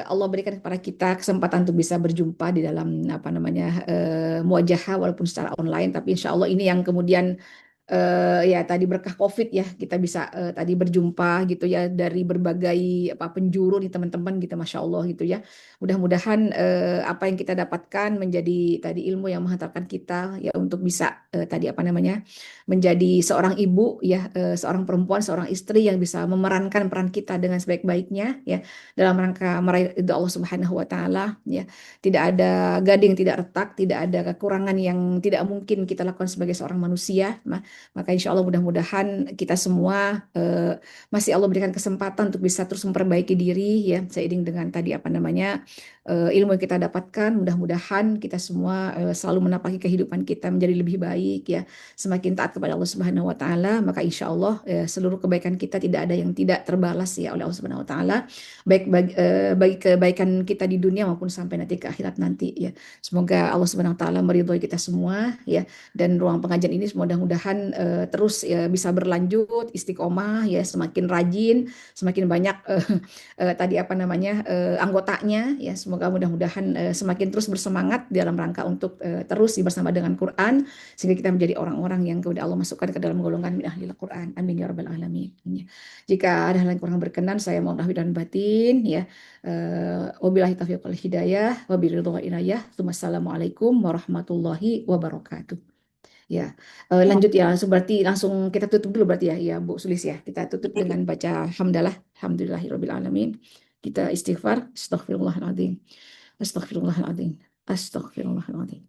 Allah berikan kepada kita kesempatan untuk bisa berjumpa di dalam muajahah walaupun secara online, tapi insya Allah ini yang kemudian ya tadi berkah COVID ya kita bisa tadi berjumpa gitu ya dari berbagai penjuru nih teman-teman gitu, Masya Allah gitu ya. Mudah-mudahan apa yang kita dapatkan menjadi tadi ilmu yang menghantarkan kita ya untuk bisa tadi menjadi seorang ibu ya, seorang perempuan, seorang istri yang bisa memerankan peran kita dengan sebaik-baiknya ya dalam rangka meraih ridho Allah Subhanahu wa taala ya. Tidak ada gading, tidak retak, tidak ada kekurangan yang tidak mungkin kita lakukan sebagai seorang manusia. Maka insya Allah mudah-mudahan kita semua masih Allah berikan kesempatan untuk bisa terus memperbaiki diri ya seiring dengan tadi ilmu yang kita dapatkan. Mudah-mudahan kita semua selalu menapaki kehidupan kita menjadi lebih baik ya, semakin taat kepada Allah Subhanahu wa taala, maka insya Allah seluruh kebaikan kita tidak ada yang tidak terbalas ya oleh Allah Subhanahu wa taala, baik bagi kebaikan kita di dunia maupun sampai nanti ke akhirat nanti ya. Semoga Allah Subhanahu wa taala meridhoi kita semua ya, dan ruang pengajian ini mudah-mudahan terus ya, bisa berlanjut istiqomah ya, semakin rajin, semakin banyak anggotanya ya. Semoga mudah-mudahan semakin terus bersemangat dalam rangka untuk terus bersama dengan Quran sehingga kita menjadi orang-orang yang kemudian Allah masukkan ke dalam golongan min ahlil Quran. Amin ya rabbal alamin. Ya. Jika ada hal yang kurang berkenan saya mohon maaf dan batin ya. Wabillahi taufiq wal hidayah wabillahi wal inayah. Wassalamualaikum warahmatullahi wabarakatuh. Ya, lanjut ya, langsung kita tutup dulu berarti ya Bu Sulis ya. Kita tutup dengan baca hamdalah, alhamdulillahirabbil alamin. Kita istighfar, astaghfirullahaladzim, astaghfirullahaladzim, astaghfirullahaladzim.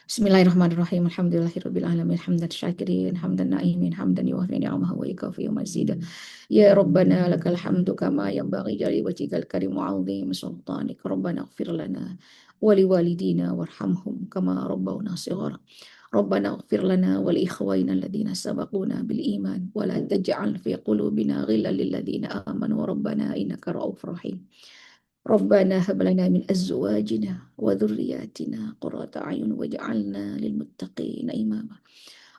Bismillahirrahmanirrahim. Alhamdulillahirabbil alamin. Hamdan syakirin, hamdan naimin, hamdan yuwafi ni'amahu wa yukafi mazida. Ya Rabbana lakal hamdu kama yanbaghi li wajhikal karim wa 'azimi sultanik. Rabbana ighfir lana wa liwalidina warhamhum kama rabbawna shighara. ربنا اغفر لنا ولإخواننا الذين سبقونا بالإيمان ولا تجعل في قلوبنا غلا للذين آمنوا ربنا إنك رؤوف رحيم ربنا هب لنا من أزواجنا وذرياتنا قرة أعين واجعلنا للمتقين إماما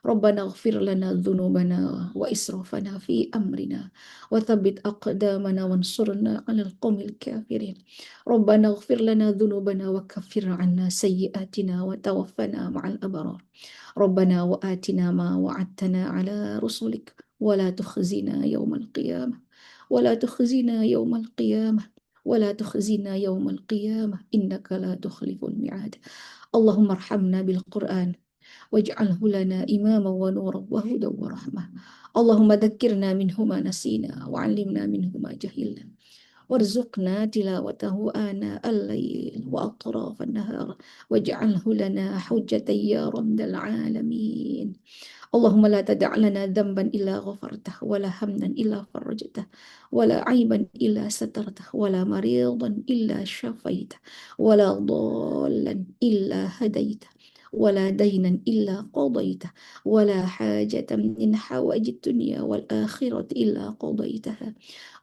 ربنا اغفر لنا ذنوبنا وإسرافنا في أمرنا وثبت أقدامنا وانصرنا على القوم الكافرين ربنا اغفر لنا ذنوبنا وكفر عنا سيئاتنا وتوفنا مع الأبرار ربنا وآتنا ما وعدتنا على رسلك ولا تخزنا يوم القيامة ولا تخزنا يوم القيامة ولا تخزنا يوم القيامة إنك لا تخلف الميعاد اللهم ارحمنا بالقرآن واجعله لنا إماما ونورا وهدى ورحمة اللهم ذكرنا منه ما نسينا وعلمنا منه ما جهلنا وارزقنا تلاوته آناء الليل وأطراف النهار واجعله لنا حجة يا رب العالمين اللهم لا تدع لنا ذنبا إلا غفرته ولا هما إلا فرجته ولا عيبا إلا سترته ولا مريضا إلا شفيته ولا ضالا إلا هديته ولا دينا إلا قضيته ولا حاجة من حوائج الدنيا والآخرة إلا قضيتها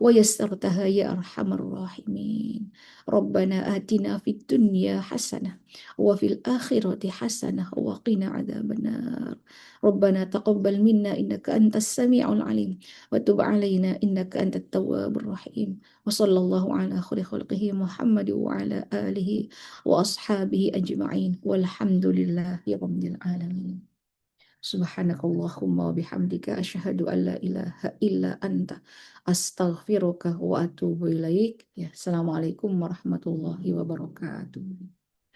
ويسرتها يا أرحم الراحمين ربنا آتنا في الدنيا حسنة وفي الآخرة حسنة وقنا عذاب النار ربنا تقبل منا إنك أنت السميع العليم وتب علينا إنك أنت التواب الرحيم وصلى الله على خير خلقه محمد وعلى آله وأصحابه أجمعين والحمد لله رب العالمين سبحانك اللهم وبحمدك أشهد أن لا إله إلا أنت أستغفرك وأتوب إليك السلام عليكم ورحمة الله وبركاته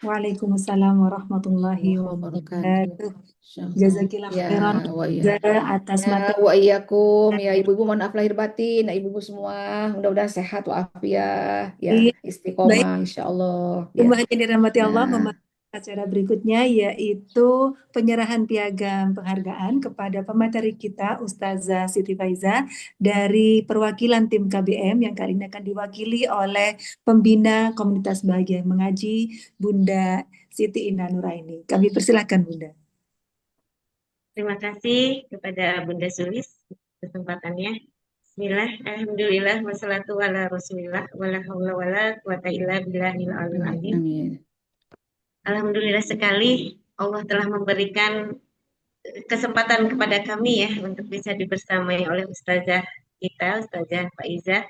Waalaikumsalam warahmatullahi wabarakatuh. Jazakillah khairan atas materi. Wa iyyakum ya ibu-ibu, mohon maaf lahir batin, ibu-ibu semua mudah-mudahan sehat walafiat ya, istiqomah insyaallah ya. Jemaah yang dirahmati Allah, memasuki acara berikutnya yaitu penyerahan piagam penghargaan kepada pemateri kita Ustazah Siti Faiza dari perwakilan tim KBM yang kali ini akan diwakili oleh pembina komunitas Bahagia Mengaji Bunda Siti Indah Nuraini. Kami persilahkan Bunda. Terima kasih kepada Bunda Sulis kesempatannya. Bismillah, alhamdulillah, wassalatu ala rasulillah, wala haula wala quwata illa billahil aliyil azim. Alhamdulillah sekali Allah telah memberikan kesempatan kepada kami ya untuk bisa dibersamai oleh Ustazah kita, Ustazah Faizah.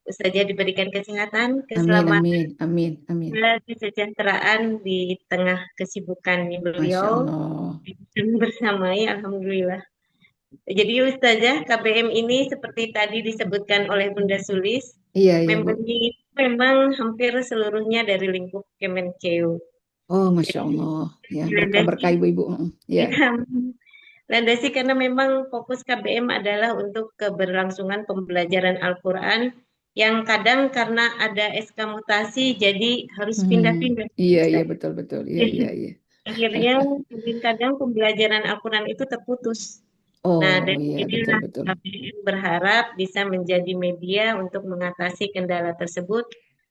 Ustazah diberikan kesehatan, Amin, keselamatan, amin, amin, amin. kesejahteraan di tengah kesibukan Masya beliau Allah. bersamai, alhamdulillah. Jadi Ustazah, KBM ini seperti tadi disebutkan oleh Bunda Sulis, Iya, iya, Bu. membernya itu memang hampir seluruhnya dari lingkup Kemenkeu. Oh, Masya Allah. Ya, berkah-berkah Dilandasi, Ibu-Ibu. Ya. landasi karena memang fokus KBM adalah untuk keberlangsungan pembelajaran Al-Quran yang kadang karena ada SK mutasi jadi harus pindah-pindah. Iya, iya, Ustaz. betul-betul. Iya, iya, iya. Akhirnya kadang pembelajaran Al-Quran itu terputus. Nah, Oh, dari iya, inilah betul-betul. KBM berharap bisa menjadi media untuk mengatasi kendala tersebut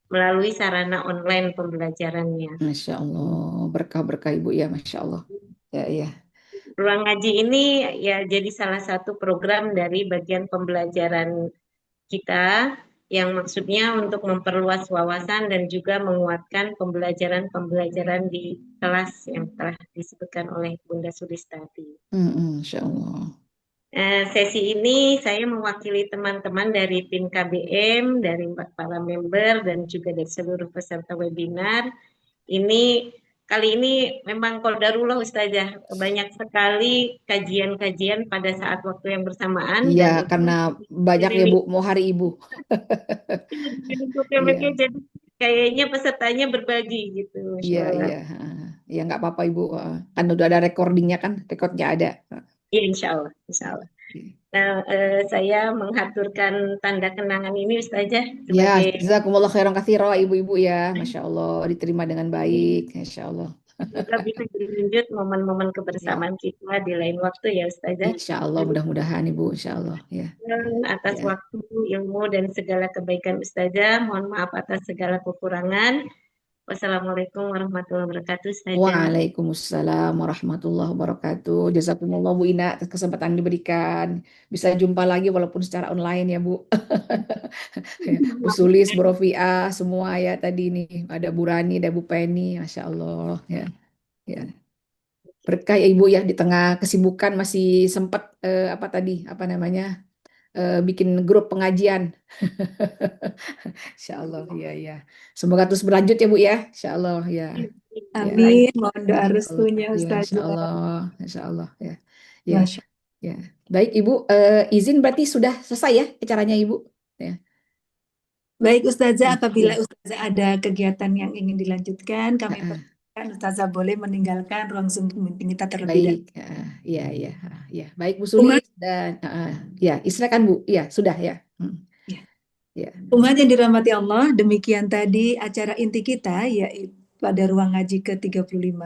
melalui sarana online pembelajarannya. Masya Allah. Berkah-berkah Ibu ya, Masya Allah. Ya, iya. Ruang ngaji ini ya jadi salah satu program dari bagian pembelajaran kita yang maksudnya untuk memperluas wawasan dan juga menguatkan pembelajaran-pembelajaran di kelas yang telah disebutkan oleh Bunda Sulis tadi. Masya Allah. Sesi ini saya mewakili teman-teman dari tim KBM, dari para member dan juga dari seluruh peserta webinar. Kali ini memang qadarullah Ustazah, banyak sekali kajian-kajian pada saat waktu yang bersamaan Iya, dan itu karena banyak ya dari Bu, mau hari Ibu. lingkup Iya, jadi kayaknya pesertanya berbagi gitu, Masya iya, Allah. iya. Ya, nggak apa-apa Ibu. Kan udah ada recordingnya kan, recordnya ada. Ya, Insya Allah, Insya Allah. Iya. Nah, saya mengaturkan tanda kenangan ini Ustazah Ya, sebagai jazakumullah khairan katsira Ibu-Ibu ya. Masya Allah, diterima dengan baik. Masya Allah. semoga bisa dilanjut momen-momen Ya, kebersamaan kita di lain waktu ya Ustazah. Insya Allah, mudah-mudahan Ibu. Insya Allah. Ya, Atas ya. waktu, ilmu, dan segala kebaikan Ustazah. Mohon maaf atas segala kekurangan. Wassalamualaikum warahmatullahi wabarakatuh Ustazah. Waalaikumsalam warahmatullahi wabarakatuh. Jazakumullah Bu Ina atas kesempatan diberikan. Bisa jumpa lagi walaupun secara online ya Bu. Ya, Bu Sulis, Bu Rofiah, semua ya tadi nih. Ada Bu Rani, ada Bu Penny, Masya Allah. Ya, ya. Berkah ya Ibu ya di tengah kesibukan masih sempat apa tadi, apa namanya, bikin grup pengajian. Insya Allah, ya, ya. Semoga terus berlanjut ya Bu ya. Insya Allah, ya. Ya. Amin. Mohon doa Insya Allah, restunya ya, Insya Ustazah. Allah, Insya Allah, ya, ya, Masya ya. Baik Ibu, izin berarti sudah selesai ya acaranya Ibu. Ya, Baik Ustazah, apabila ya. Ustazah ada kegiatan yang ingin dilanjutkan, kami persilakan Ustazah boleh meninggalkan ruang Zoom meeting kita terlebih Baik, dahulu. ya, ya, ya. Baik Bu Umat, Sulis dan ya, silakan Bu. Ya, sudah ya. ya. Ya. Umat yang dirahmati Allah, demikian tadi acara inti kita yaitu pada ruang ngaji ke-35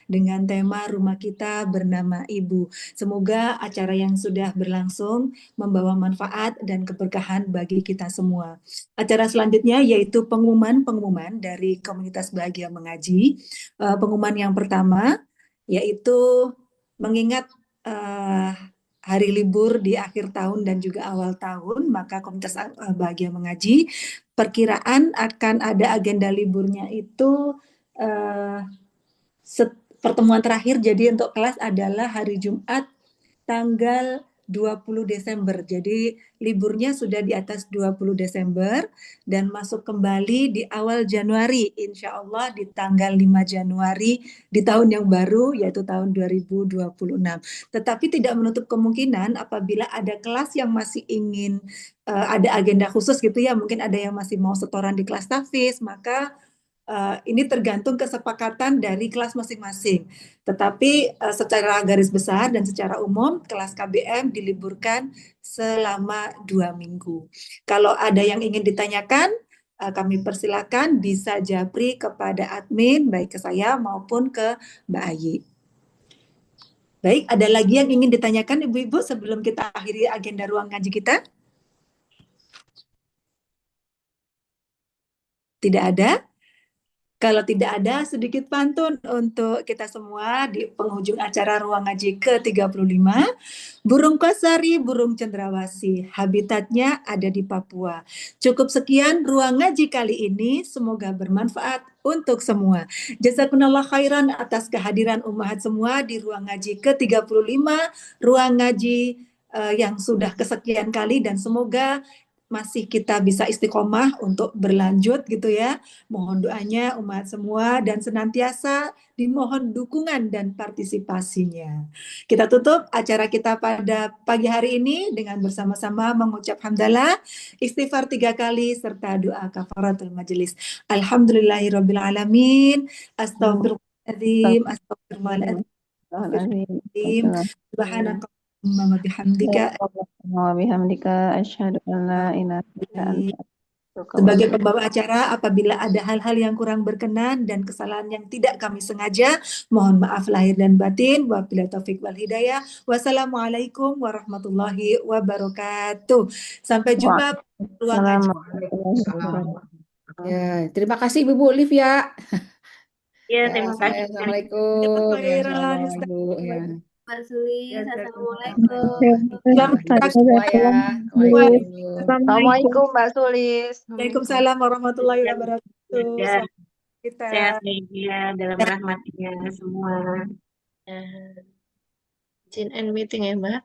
dengan tema Rumah Kita Bernama Ibu. Semoga acara yang sudah berlangsung membawa manfaat dan keberkahan bagi kita semua. Acara selanjutnya yaitu pengumuman-pengumuman dari komunitas Bahagia Mengaji. Pengumuman yang pertama yaitu mengingat hari libur di akhir tahun dan juga awal tahun, maka komunitas Bahagia Mengaji perkiraan akan ada agenda liburnya itu pertemuan terakhir jadi untuk kelas adalah hari Jumat tanggal 20 Desember. Jadi liburnya sudah di atas 20 Desember dan masuk kembali di awal Januari. Insya Allah di tanggal 5 Januari di tahun yang baru yaitu tahun 2026. Tetapi tidak menutup kemungkinan apabila ada kelas yang masih ingin ada agenda khusus gitu ya. Mungkin ada yang masih mau setoran di kelas tahfiz, maka ini tergantung kesepakatan dari kelas masing-masing. Tetapi secara garis besar dan secara umum kelas KBM diliburkan selama 2 minggu. Kalau ada yang ingin ditanyakan, kami persilakan bisa japri kepada admin, baik ke saya maupun ke Mbak Ayi. Baik, ada lagi yang ingin ditanyakan Ibu-Ibu sebelum kita akhiri agenda ruang ngaji kita? Tidak ada? Kalau tidak ada, sedikit pantun untuk kita semua di penghujung acara Ruang Ngaji ke-35. Burung kosari, burung cendrawasih, habitatnya ada di Papua. Cukup sekian Ruang Ngaji kali ini, semoga bermanfaat untuk semua. Jazakumullah khairan atas kehadiran ummahat semua di Ruang Ngaji ke-35, Ruang Ngaji yang sudah kesekian kali dan semoga masih kita bisa istiqomah untuk berlanjut gitu ya. Mohon doanya umat semua dan senantiasa dimohon dukungan dan partisipasinya. Kita tutup acara kita pada pagi hari ini dengan bersama-sama mengucap hamdalah, istighfar 3 kali serta doa kafaratul majelis. Alhamdulillahirrabbilalamin. Astagfirullahaladzim. Astagfirullahaladzim. Astagfirullahaladzim. Subhanakallahumma wa bihamdika. Bihamdika asyhadu an la ilaha illa anta astaghfiruka wa Sebagai atubu pembawa acara, apabila ada hal-hal yang kurang berkenan dan kesalahan yang tidak kami sengaja, mohon maaf lahir dan batin. Wabillahi taufik wal hidayah. Wassalamualaikum warahmatullahi wabarakatuh. Sampai jumpa di ruang Waalaikumsalam ngaji. warahmatullahi wabarakatuh. Ya, terima kasih Ibu Olivia. Ya, Ya, terima kasih. Assalamualaikum. Ya, Khairan, insyaallah Ibu. Ya. Pak Sulis, Ya, Assalamualaikum. Selamat Selamat pagi semua ya. semua. Assalamualaikum Mbak Sulis. Waalaikumsalam warahmatullahi Dan wabarakatuh. sehat Selamat kita. bahagia dalam rahmatnya semua. Izin end meeting ya, Mbak.